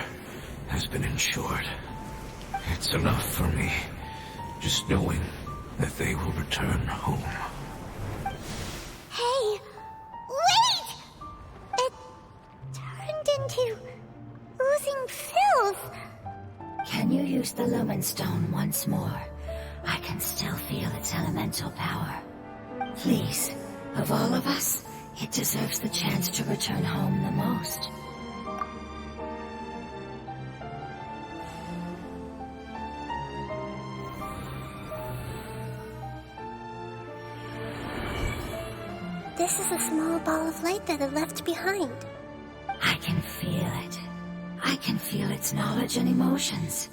has been ensured. It's enough for me, just knowing that they will return home. Hey, wait! It turned into oozing filth. Can you use the Lumen Stone once more? I can still feel its elemental power. Please, of all of us, it deserves the chance to return home the most. This is a small ball of light that it left behind. I can feel it. I can feel its knowledge and emotions.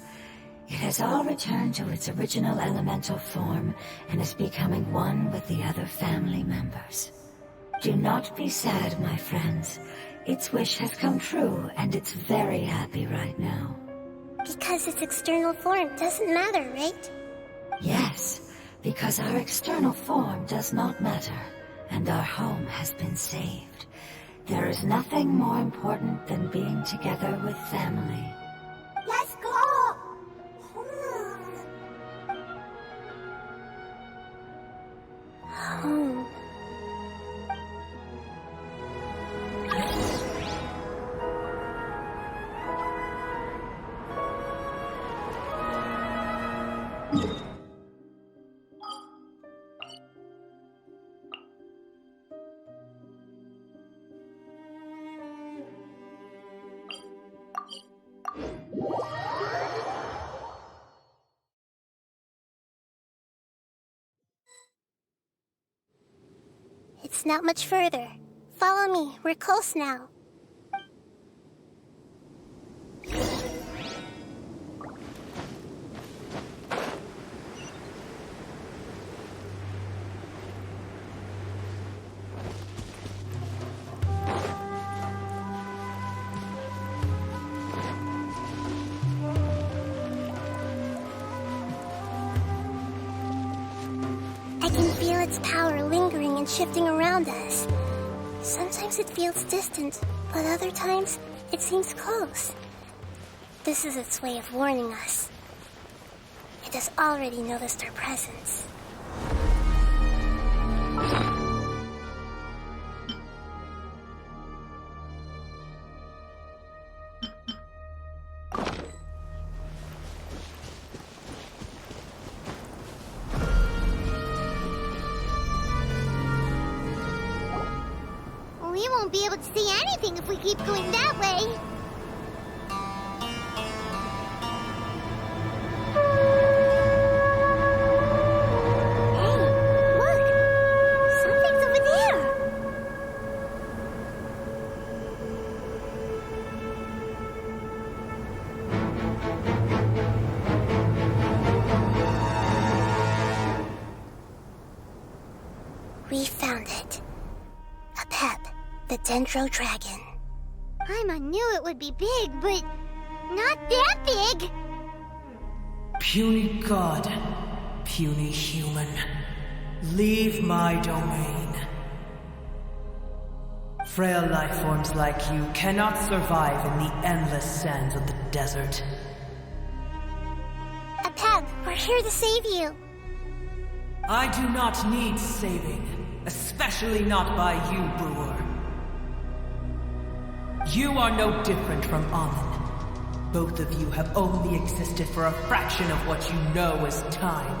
It has all returned to its original elemental form and is becoming one with the other family members. Do not be sad, my friends. Its wish has come true, and it's very happy right now. Because its external form doesn't matter, right? Yes, because our external form does not matter, and our home has been saved. There is nothing more important than being together with family. Let's go! Home. It's not much further. Follow me, we're close now. I can feel its power lingering and shifting around us. Sometimes it feels distant, but other times it seems close. This is its way of warning us. It has already noticed our presence. won't be able to see anything if we keep going that way. Hey, look! Something's over there! We found it. A pep, the Dendro Dragon. Paimon knew it would be big, but not that big! Puny god, puny human, leave my domain. Frail life forms like you cannot survive in the endless sands of the desert. A pep, we're here to save you. I do not need saving, especially not by you, Brewer. You are no different from Amun. Both of you have only existed for a fraction of what you know as time.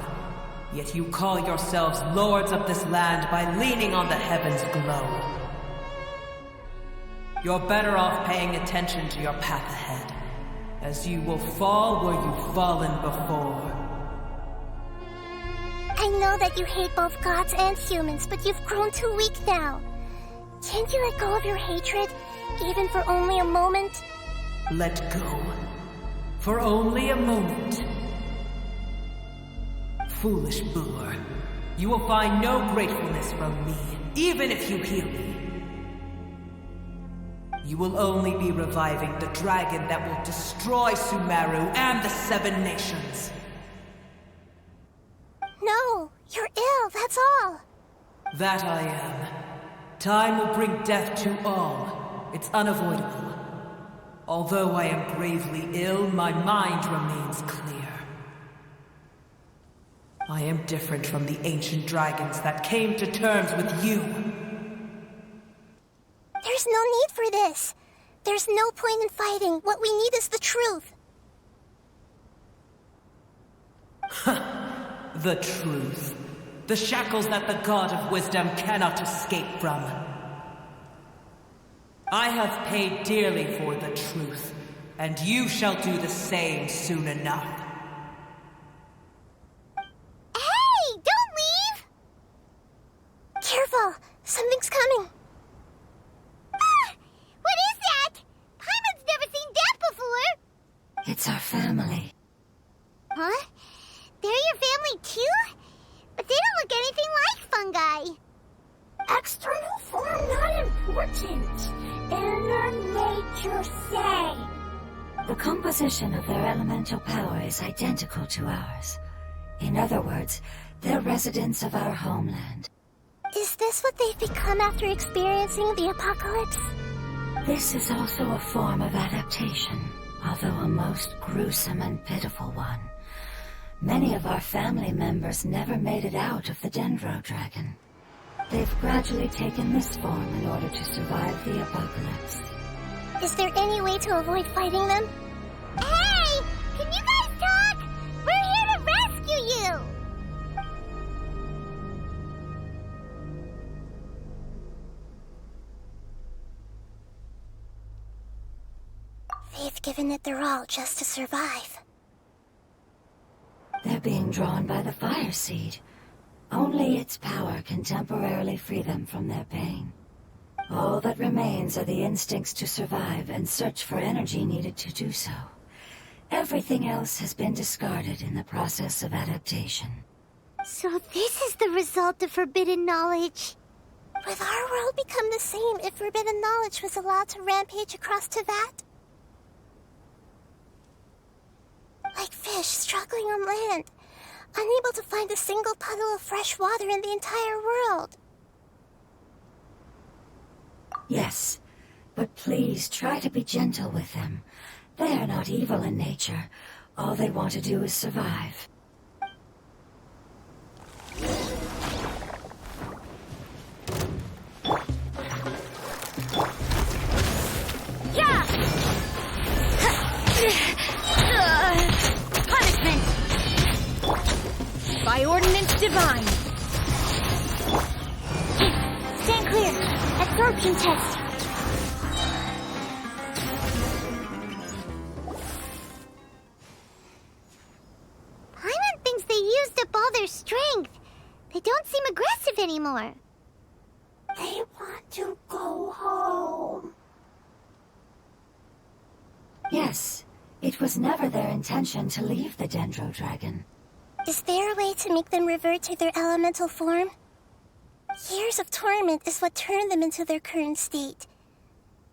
Yet you call yourselves lords of this land by leaning on the heavens' glow. You're better off paying attention to your path ahead, as you will fall where you've fallen before. I know that you hate both gods and humans, but you've grown too weak now. Can't you let go of your hatred, even for only a moment? Let go. For only a moment. Foolish Brewer, you will find no gratefulness from me, even if you heal me. You will only be reviving the dragon that will destroy Sumeru and the Seven Nations. No, you're ill, that's all. That I am. Time will bring death to all. It's unavoidable. Although I am gravely ill, my mind remains clear. I am different from the ancient dragons that came to terms with you. There's no need for this. There's no point in fighting. What we need is the truth. The truth. The shackles that the God of Wisdom cannot escape from. I have paid dearly for the truth, and you shall do the same soon enough. Hey, don't leave! Careful, something's coming. Ah! What is that? Paimon's never seen that before! It's our family. Huh? They're your family too? But they don't look anything like fungi. External form not important. Inner nature say. The composition of their elemental power is identical to ours. In other words, they're residents of our homeland. Is this what they've become after experiencing the apocalypse? This is also a form of adaptation, although a most gruesome and pitiful one. Many of our family members never made it out of the Dendro Dragon. They've gradually taken this form in order to survive the apocalypse. Is there any way to avoid fighting them? Hey! Can you guys talk? We're here to rescue you! They've given it their all just to survive. They're being drawn by the fire seed. Only its power can temporarily free them from their pain. All that remains are the instincts to survive and search for energy needed to do so. Everything else has been discarded in the process of adaptation. So this is the result of forbidden knowledge. Would our world become the same if forbidden knowledge was allowed to rampage across Teyvat? Like fish struggling on land, unable to find a single puddle of fresh water in the entire world. Yes, but please try to be gentle with them. They are not evil in nature. All they want to do is survive. Punishment! By ordinance divine. Stand clear. Absorption test. all their strength. They don't seem aggressive anymore. They want to go home. Yes, it was never their intention to leave the Dendro Dragon. Is there a way to make them revert to their elemental form? Years of torment is what turned them into their current state.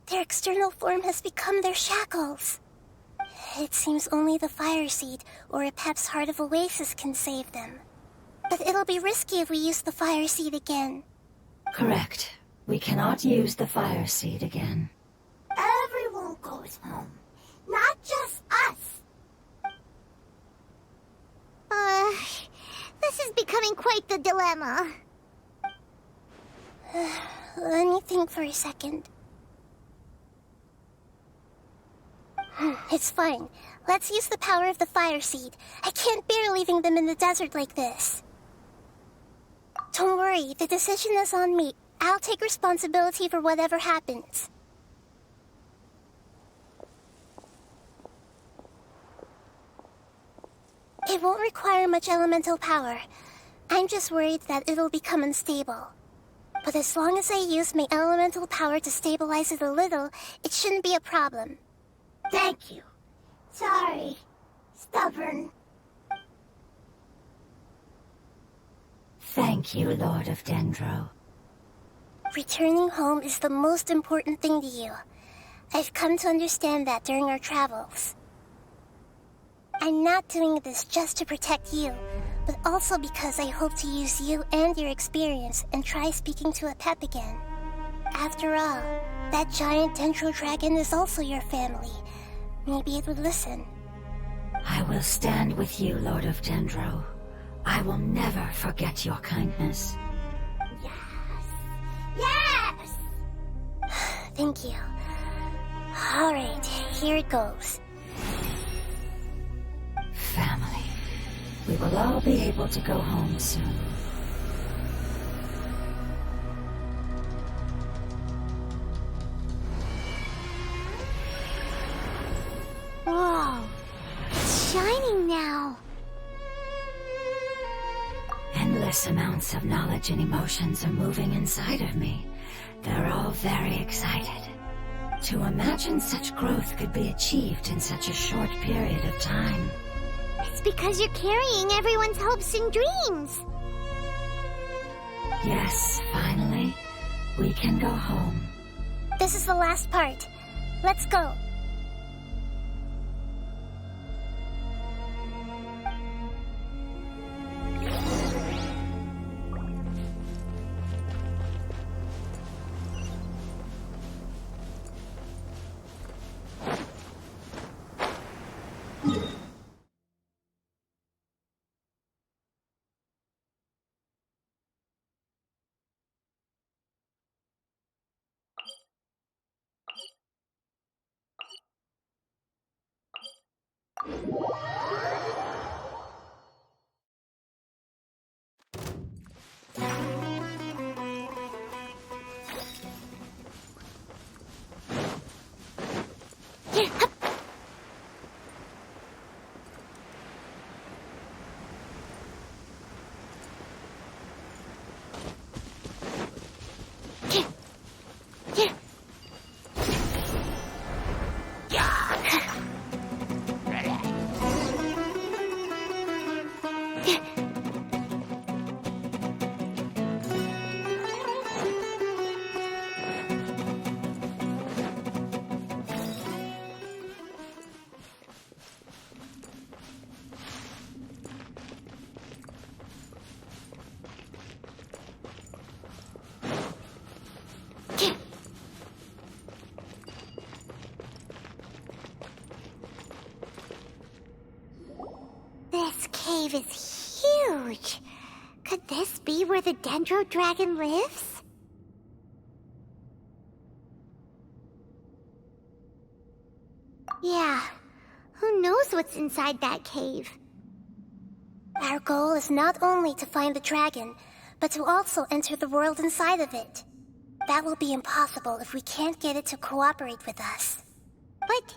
Their external form has become their shackles. It seems only the Fire Seed or Epep's Heart of Oasis can save them. But it'll be risky if we use the Fire Seed again. Correct. We cannot use the Fire Seed again. Everyone goes home, not just us. This is becoming quite the dilemma. Let me think for a second. It's fine. Let's use the power of the Fire Seed. I can't bear leaving them in the desert like this. Don't worry, the decision is on me. I'll take responsibility for whatever happens. It won't require much elemental power. I'm just worried that it'll become unstable. But as long as I use my elemental power to stabilize it a little, it shouldn't be a problem. Thank you. Sorry. Stubborn. Thank you, Lord of Dendro. Returning home is the most important thing to you. I've come to understand that during our travels. I'm not doing this just to protect you, but also because I hope to use you and your experience and try speaking to Epep again. After all, that giant Dendro Dragon is also your family. Maybe it would listen. I will stand with you, Lord of Dendro. I will never forget your kindness. Yes! Thank you. Alright, here it goes. Family. We will all be able to go home soon. Whoa, it's shining now. Endless amounts of knowledge and emotions are moving inside of me. They're all very excited. To imagine such growth could be achieved in such a short period of time. It's because you're carrying everyone's hopes and dreams. Yes, finally, we can go home. This is the last part. Let's go. This cave is huge. Could this be where the Dendro Dragon lives? Yeah, who knows what's inside that cave? Our goal is not only to find the dragon, but to also enter the world inside of it. That will be impossible if we can't get it to cooperate with us. But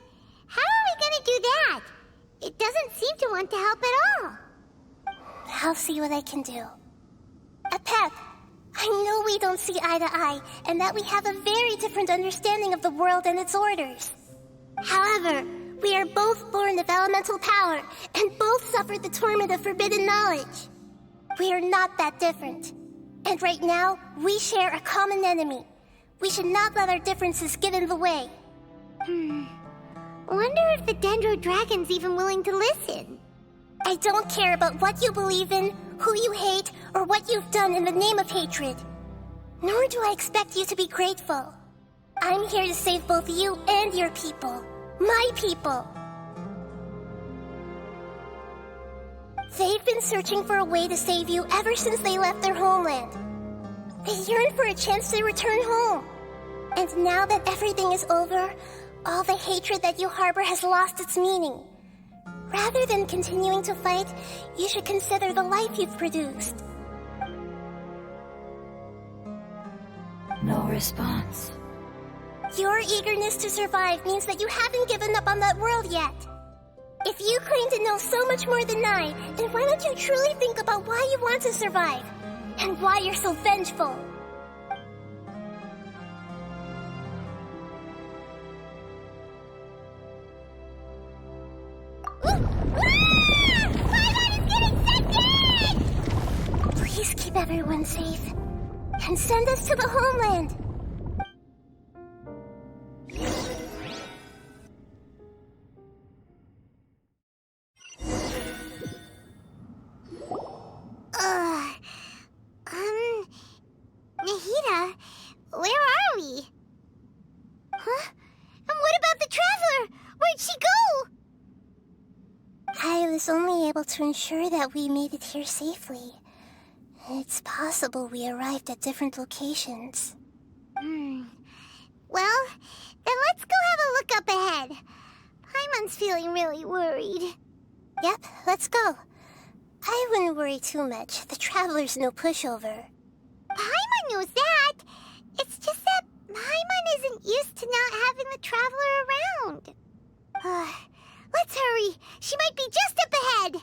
how are we gonna do that? It doesn't seem to want to help at all. I'll see what I can do. Pep, I know we don't see eye to eye, and that we have a very different understanding of the world and its orders. However, we are both born of elemental power, and both suffered the torment of forbidden knowledge. We are not that different. And right now, we share a common enemy. We should not let our differences get in the way. Wonder if the Dendro Dragon's even willing to listen. I don't care about what you believe in, who you hate, or what you've done in the name of hatred. Nor do I expect you to be grateful. I'm here to save both you and your people. My people. They've been searching for a way to save you ever since they left their homeland. They yearn for a chance to return home. And now that everything is over, all the hatred that you harbor has lost its meaning. Rather than continuing to fight, you should consider the life you've produced. No response. Your eagerness to survive means that you haven't given up on that world yet. If you claim to know so much more than I, then why don't you truly think about why you want to survive? And why you're so vengeful? Please keep everyone safe. And send us to the homeland. Nahida, where are we? Huh? And what about the Traveler? Where'd she go? I was only able to ensure that we made it here safely. It's possible we arrived at different locations. Well, then let's go have a look up ahead. Paimon's feeling really worried. Yep, let's go. I wouldn't worry too much. The Traveler's no pushover. Paimon knows that. It's just that Paimon isn't used to not having the Traveler around. Let's hurry. She might be just up ahead.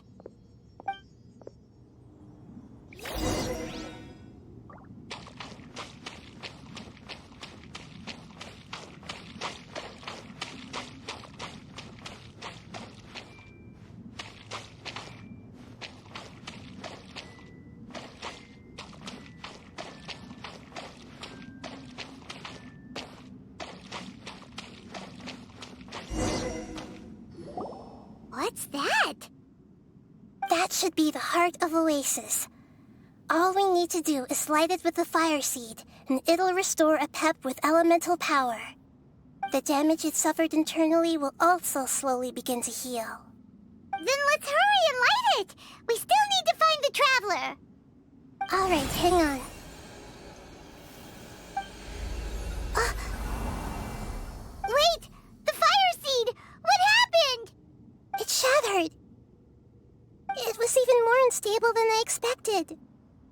What's that? That should be the heart of Oasis. All we need to do is light it with the fire seed, and it'll restore a pep with elemental power. The damage it suffered internally will also slowly begin to heal. Then let's hurry and light it! We still need to find the Traveler! Alright, hang on. Wait! The fire seed! What happened? It shattered. It was even more unstable than I expected.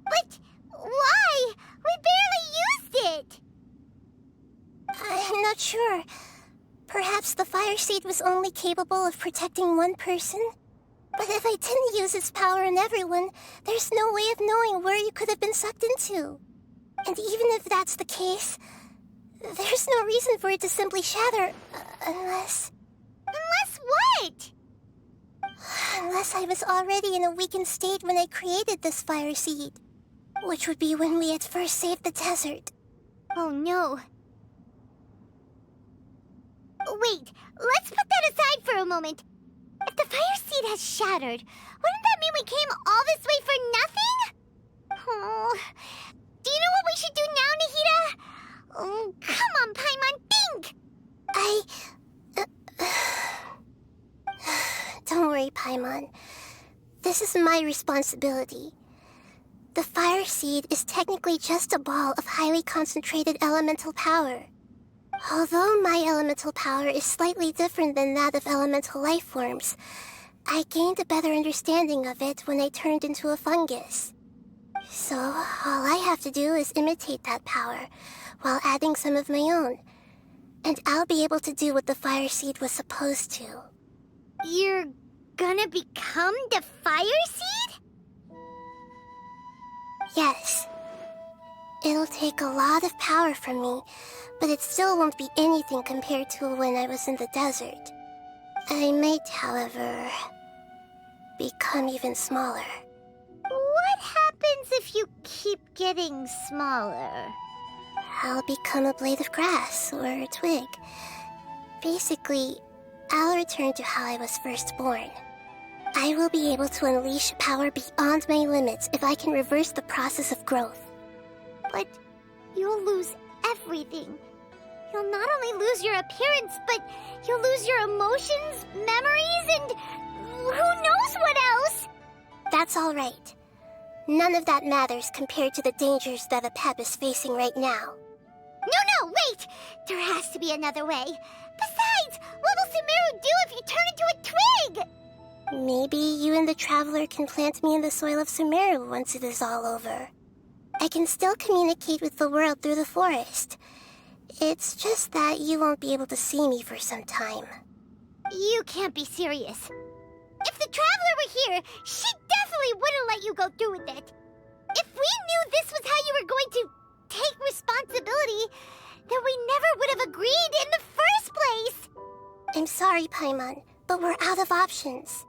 But why? We barely used it! I'm not sure. Perhaps the fire seed was only capable of protecting one person? But if I didn't use its power on everyone, there's no way of knowing where you could have been sucked into. And even if that's the case, there's no reason for it to simply shatter, unless... Unless what? Unless I was already in a weakened state when I created this fire seed. Which would be when we had first saved the desert. Oh no. Wait, let's put that aside for a moment. If the fire seed has shattered, wouldn't that mean we came all this way for nothing? Oh, do you know what we should do now, Nahida? Oh, come on, Paimon, think! Don't worry, Paimon. This is my responsibility. The fire seed is technically just a ball of highly concentrated elemental power. Although my elemental power is slightly different than that of elemental life forms, I gained a better understanding of it when I turned into a fungus. So, all I have to do is imitate that power, while adding some of my own. And I'll be able to do what the fire seed was supposed to. You're gonna become the fire seed? Yes. It'll take a lot of power from me, but it still won't be anything compared to when I was in the desert. I might, however, become even smaller. What happens if you keep getting smaller? I'll become a blade of grass or a twig. Basically, I'll return to how I was first born. I will be able to unleash power beyond my limits if I can reverse the process of growth. But you'll lose everything. You'll not only lose your appearance, but you'll lose your emotions, memories, and who knows what else? That's all right. None of that matters compared to the dangers that Apep is facing right now. No, wait! There has to be another way. Besides, what will Sumeru do if you turn into a twig? Maybe you and the Traveler can plant me in the soil of Sumeru once it is all over. I can still communicate with the world through the forest. It's just that you won't be able to see me for some time. You can't be serious. If the Traveler were here, she definitely wouldn't let you go through with it. If we knew this was how you were going to take responsibility, then we never would have agreed in the first place. I'm sorry, Paimon, but we're out of options.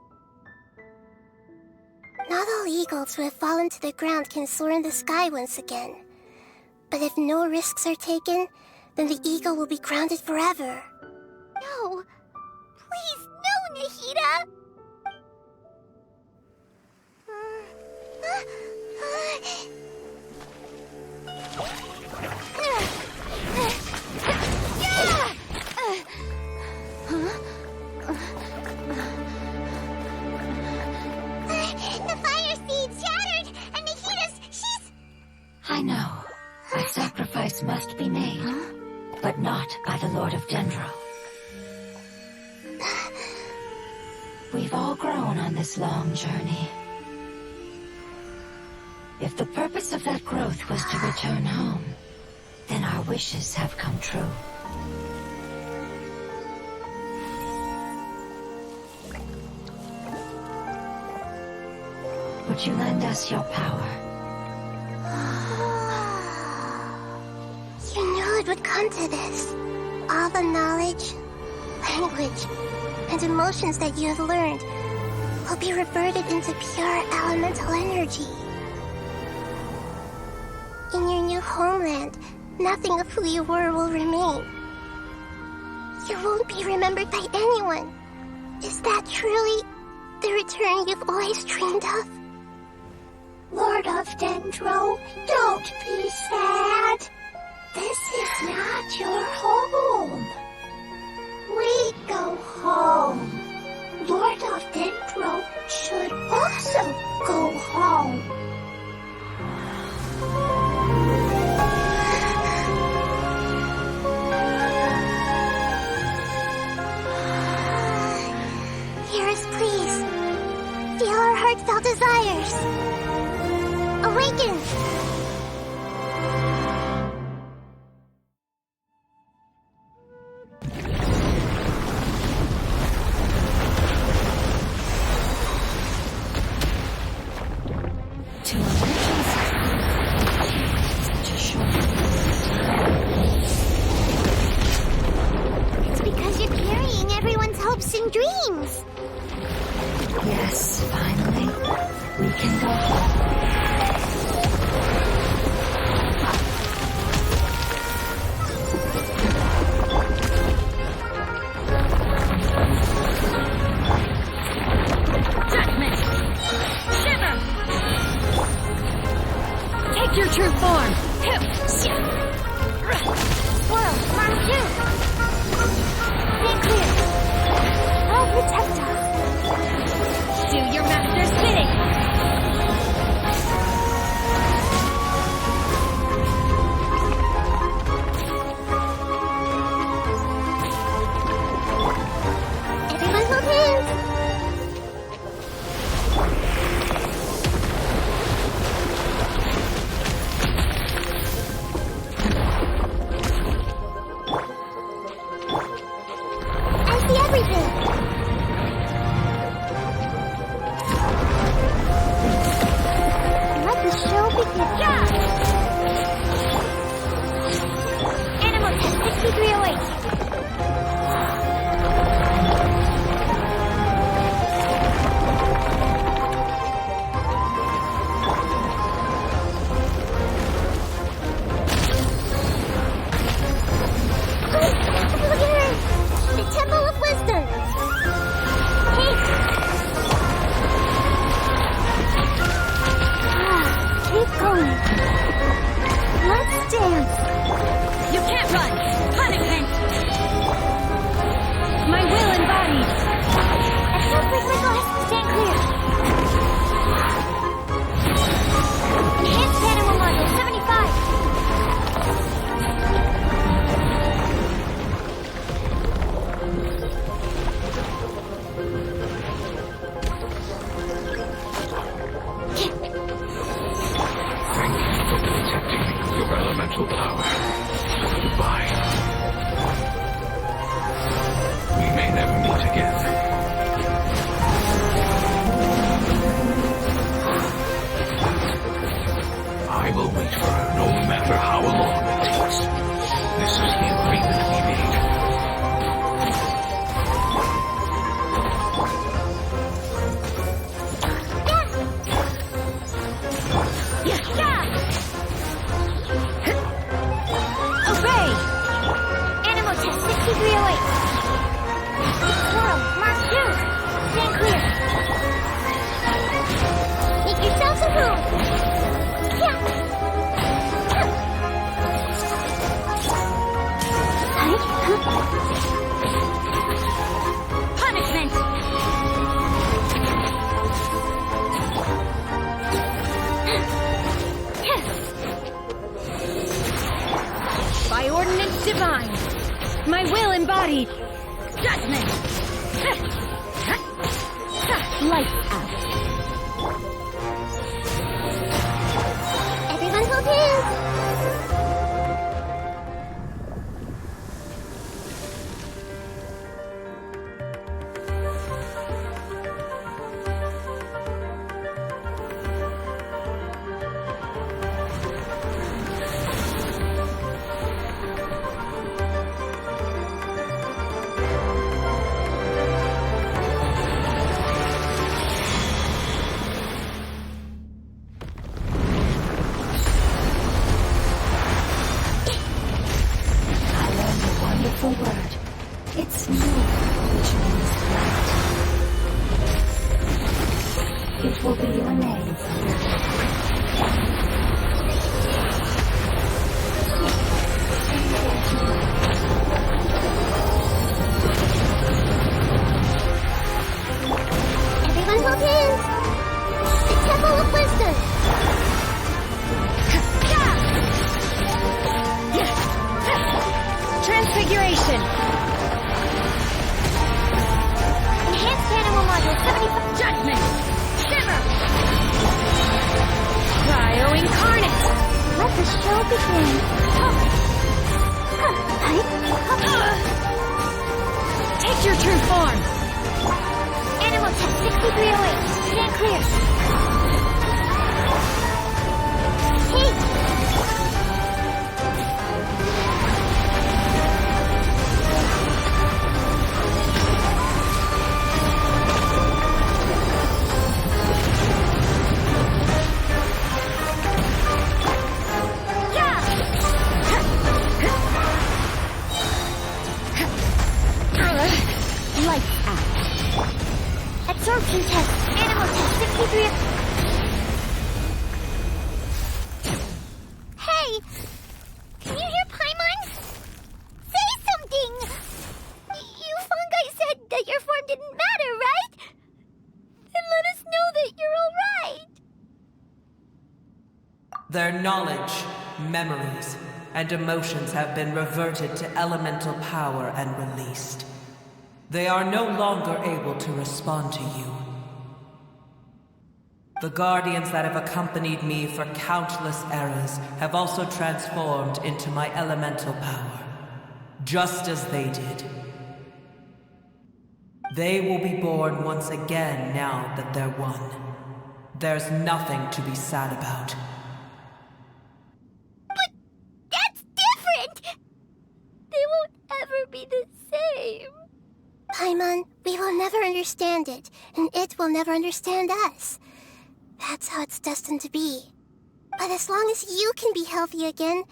Not all eagles who have fallen to the ground can soar in the sky once again. But if no risks are taken, then the eagle will be grounded forever. No. Please, no, Nahida! The fire seed shattered, and she's... I know. A sacrifice must be made, but not by the Lord of Dendro. We've all grown on this long journey. If the purpose of that growth was to return home, then our wishes have come true. Would you lend us your power? You knew it would come to this. All the knowledge, language, and emotions that you have learned will be reverted into pure elemental energy. In your new homeland, nothing of who you were will remain. You won't be remembered by anyone. Is that truly the return you've always dreamed of? Lord of Dendro, don't be sad. This is not your home. We go home. Lord of Dendro should also go home. Hear us, please. Feel our heartfelt desires. Awaken! To awaken such a short. It's because you're carrying everyone's hopes and dreams. Yes, finally, we can go home. Judgment! Shiver! Take your true form! Swirl, round two. Be clear. I'll protect us. Do your master's bidding! Everyone hold hands! I see everything! Run! Punishment! My will embodied! That sounds like my boss. Stand clear. Enhanced animal module 75. Thank you for protecting your elemental power. Goodbye. We may never meet again. I will wait for her no matter how long it takes. This is the agreement we made. Obey! Animal test 6308. Coral, Mark 2. Stand clear. Make yourselves a room. Yeah. Punishment! By ordinance divine, my will embodied. Judgment! Lights out. Everyone hold hands. Word. It's new, which means light. It will be your name. Everyone hold hands. The Temple of Wisdom. Transfiguration! Enhanced animal module 75. Judgment! Shiver! Cryo incarnate! Let the show begin. Take your true form! Animal test 6308. Stand clear. Hey! Lights out. Absorption test. Animal test 63. Hey! Can you hear Paimon? Say something! You fungi said that your form didn't matter, right? Then let us know that you're alright. Their knowledge, memories, and emotions have been reverted to elemental power and released. They are no longer able to respond to you. The guardians that have accompanied me for countless eras have also transformed into my elemental power, just as they did. They will be born once again now that they're one. There's nothing to be sad about. But that's different! They won't ever be the same. Paimon, we will never understand it, and it will never understand us. That's how it's destined to be. But as long as you can be healthy again,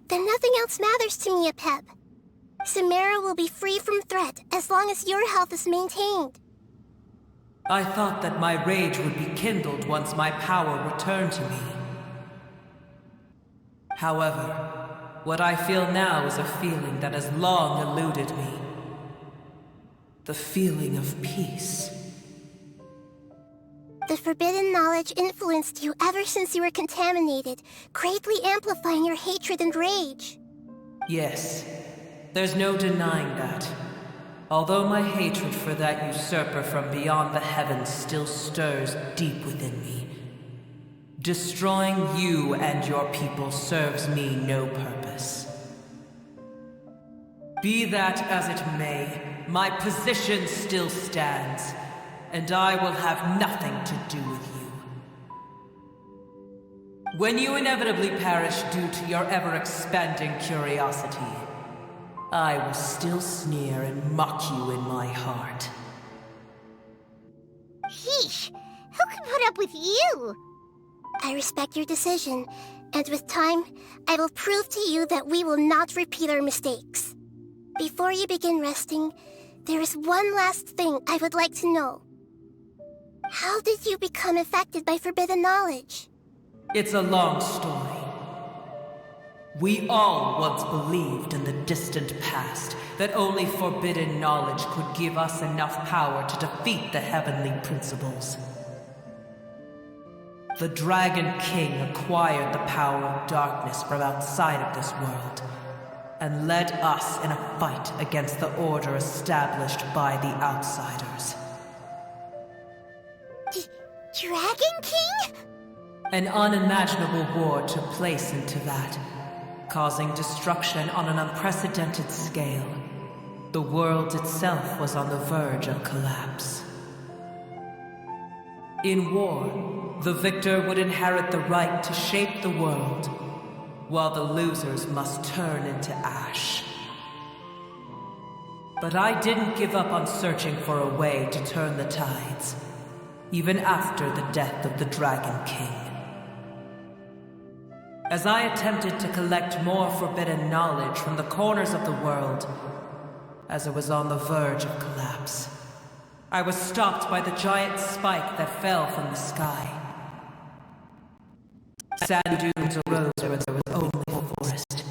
then nothing else matters to me, Apep. Samara will be free from threat as long as your health is maintained. I thought that my rage would be kindled once my power returned to me. However, What I feel now is a feeling that has long eluded me. The feeling of peace. The forbidden knowledge influenced you ever since you were contaminated, greatly amplifying your hatred and rage. Yes, there's no denying that. Although my hatred for that usurper from beyond the heavens still stirs deep within me, destroying you and your people serves me no purpose. Be that as it may, my position still stands, and I will have nothing to do with you. When you inevitably perish due to your ever-expanding curiosity, I will still sneer and mock you in my heart. Sheesh, who can put up with you? I respect your decision, and with time, I will prove to you that we will not repeat our mistakes. Before you begin resting, there is one last thing I would like to know. How did you become affected by forbidden knowledge? It's a long story. We all once believed in the distant past that only forbidden knowledge could give us enough power to defeat the heavenly principles. The Dragon King acquired the power of darkness from outside of this world, and led us in a fight against the order established by the outsiders. Dragon King? An unimaginable war took place into that, causing destruction on an unprecedented scale. The world itself was on the verge of collapse. In war, the victor would inherit the right to shape the world, while the losers must turn into ash. But I didn't give up on searching for a way to turn the tides, even after the death of the Dragon King. As I attempted to collect more forbidden knowledge from the corners of the world, as it was on the verge of collapse, I was stopped by the giant spike that fell from the sky. Sand dunes arose where there was only a forest,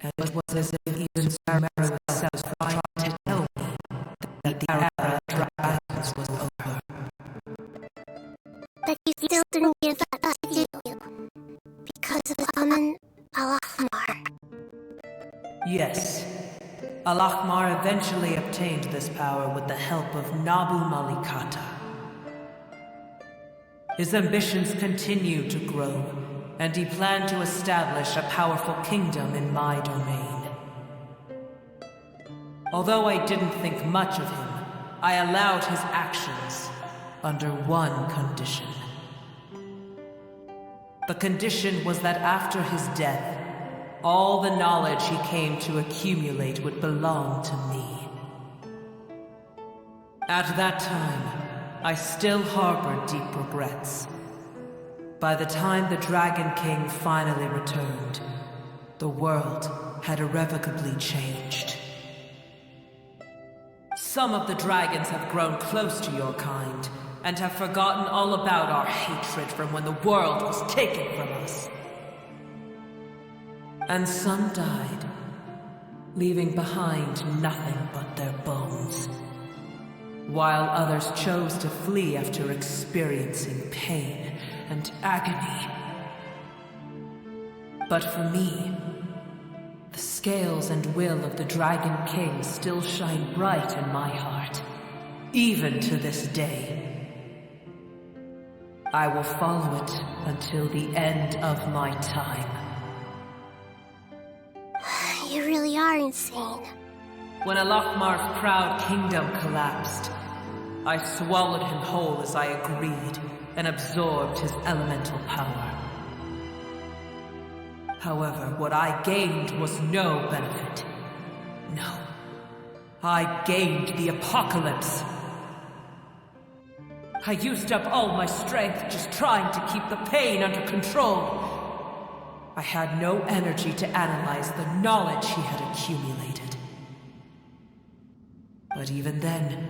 and it was as if even Sarmero itself was trying to tell me that the era of dragons was over. But you still didn't give up, did you? Because of the summon Al-Ahmar. Yes. Al-Ahmar eventually obtained this power with the help of Nabu Malikata. His ambitions continued to grow, and he planned to establish a powerful kingdom in my domain. Although I didn't think much of him, I allowed his actions under one condition. The condition was that after his death, all the knowledge he came to accumulate would belong to me. At that time, I still harbored deep regrets. By the time the Dragon King finally returned, the world had irrevocably changed. Some of the dragons have grown close to your kind, and have forgotten all about our hatred from when the world was taken from us. And some died, leaving behind nothing but their bones, while others chose to flee after experiencing pain and agony. But for me, the scales and will of the Dragon King still shine bright in my heart, even to this day. I will follow it until the end of my time. You really are insane. When Al-Ahmar's proud kingdom collapsed, I swallowed him whole as I agreed, and absorbed his elemental power. However, what I gained was no benefit. No. I gained the apocalypse. I used up all my strength just trying to keep the pain under control. I had no energy to analyze the knowledge he had accumulated. But even then,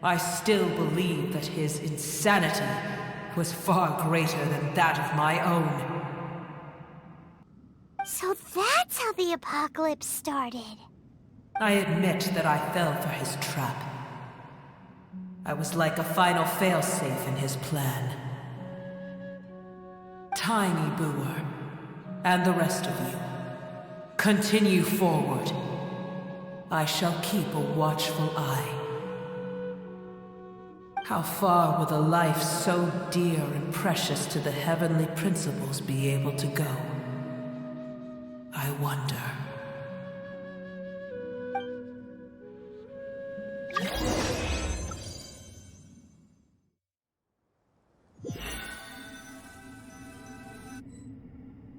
I still believed that his insanity was far greater than that of my own. So that's how the apocalypse started. I admit that I fell for his trap. I was like a final failsafe in his plan. Tiny Booer, and the rest of you, continue forward. I shall keep a watchful eye. How far will a life so dear and precious to the heavenly principles be able to go? I wonder.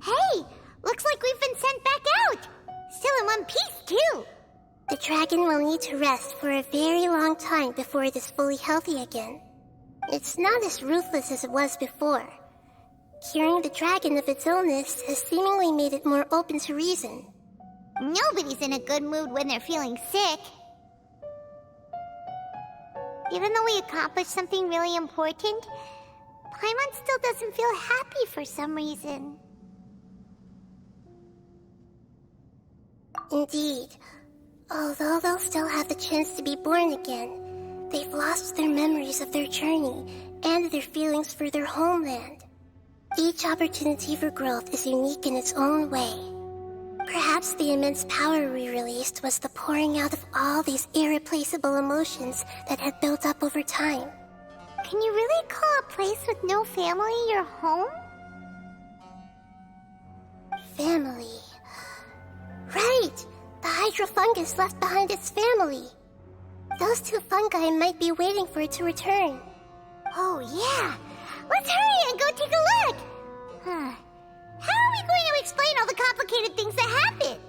Hey! Looks like we've been sent back out! Still in one piece, too! The dragon will need to rest for a very long time before it is fully healthy again. It's not as ruthless as it was before. Curing the dragon of its illness has seemingly made it more open to reason. Nobody's in a good mood when they're feeling sick. Even though we accomplished something really important, Paimon still doesn't feel happy for some reason. Indeed. Although they'll still have the chance to be born again, they've lost their memories of their journey and their feelings for their homeland. Each opportunity for growth is unique in its own way. Perhaps the immense power we released was the pouring out of all these irreplaceable emotions that had built up over time. Can you really call a place with no family your home? Family. Right! The hydrofungus left behind its family. Those two fungi might be waiting for it to return. Oh, yeah! Let's hurry and go take a look! Huh. How are we going to explain all the complicated things that happened?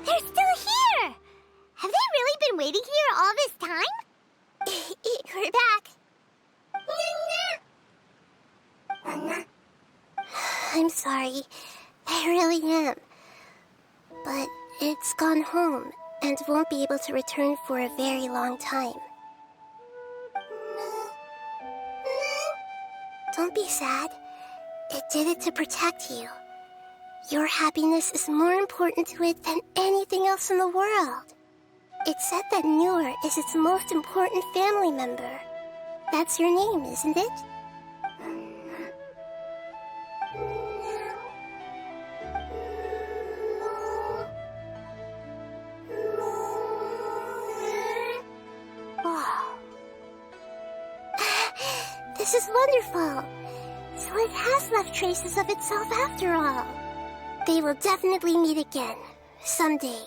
They're still here! Have they really been waiting here all this time? We're back. I'm sorry. I really am. But it's gone home and won't be able to return for a very long time. Don't be sad. It did it to protect you. Your happiness is more important to it than anything else in the world. It's said that Newer is its most important family member. That's your name, isn't it? Wow. This is wonderful. So it has left traces of itself after all. They will definitely meet again, someday.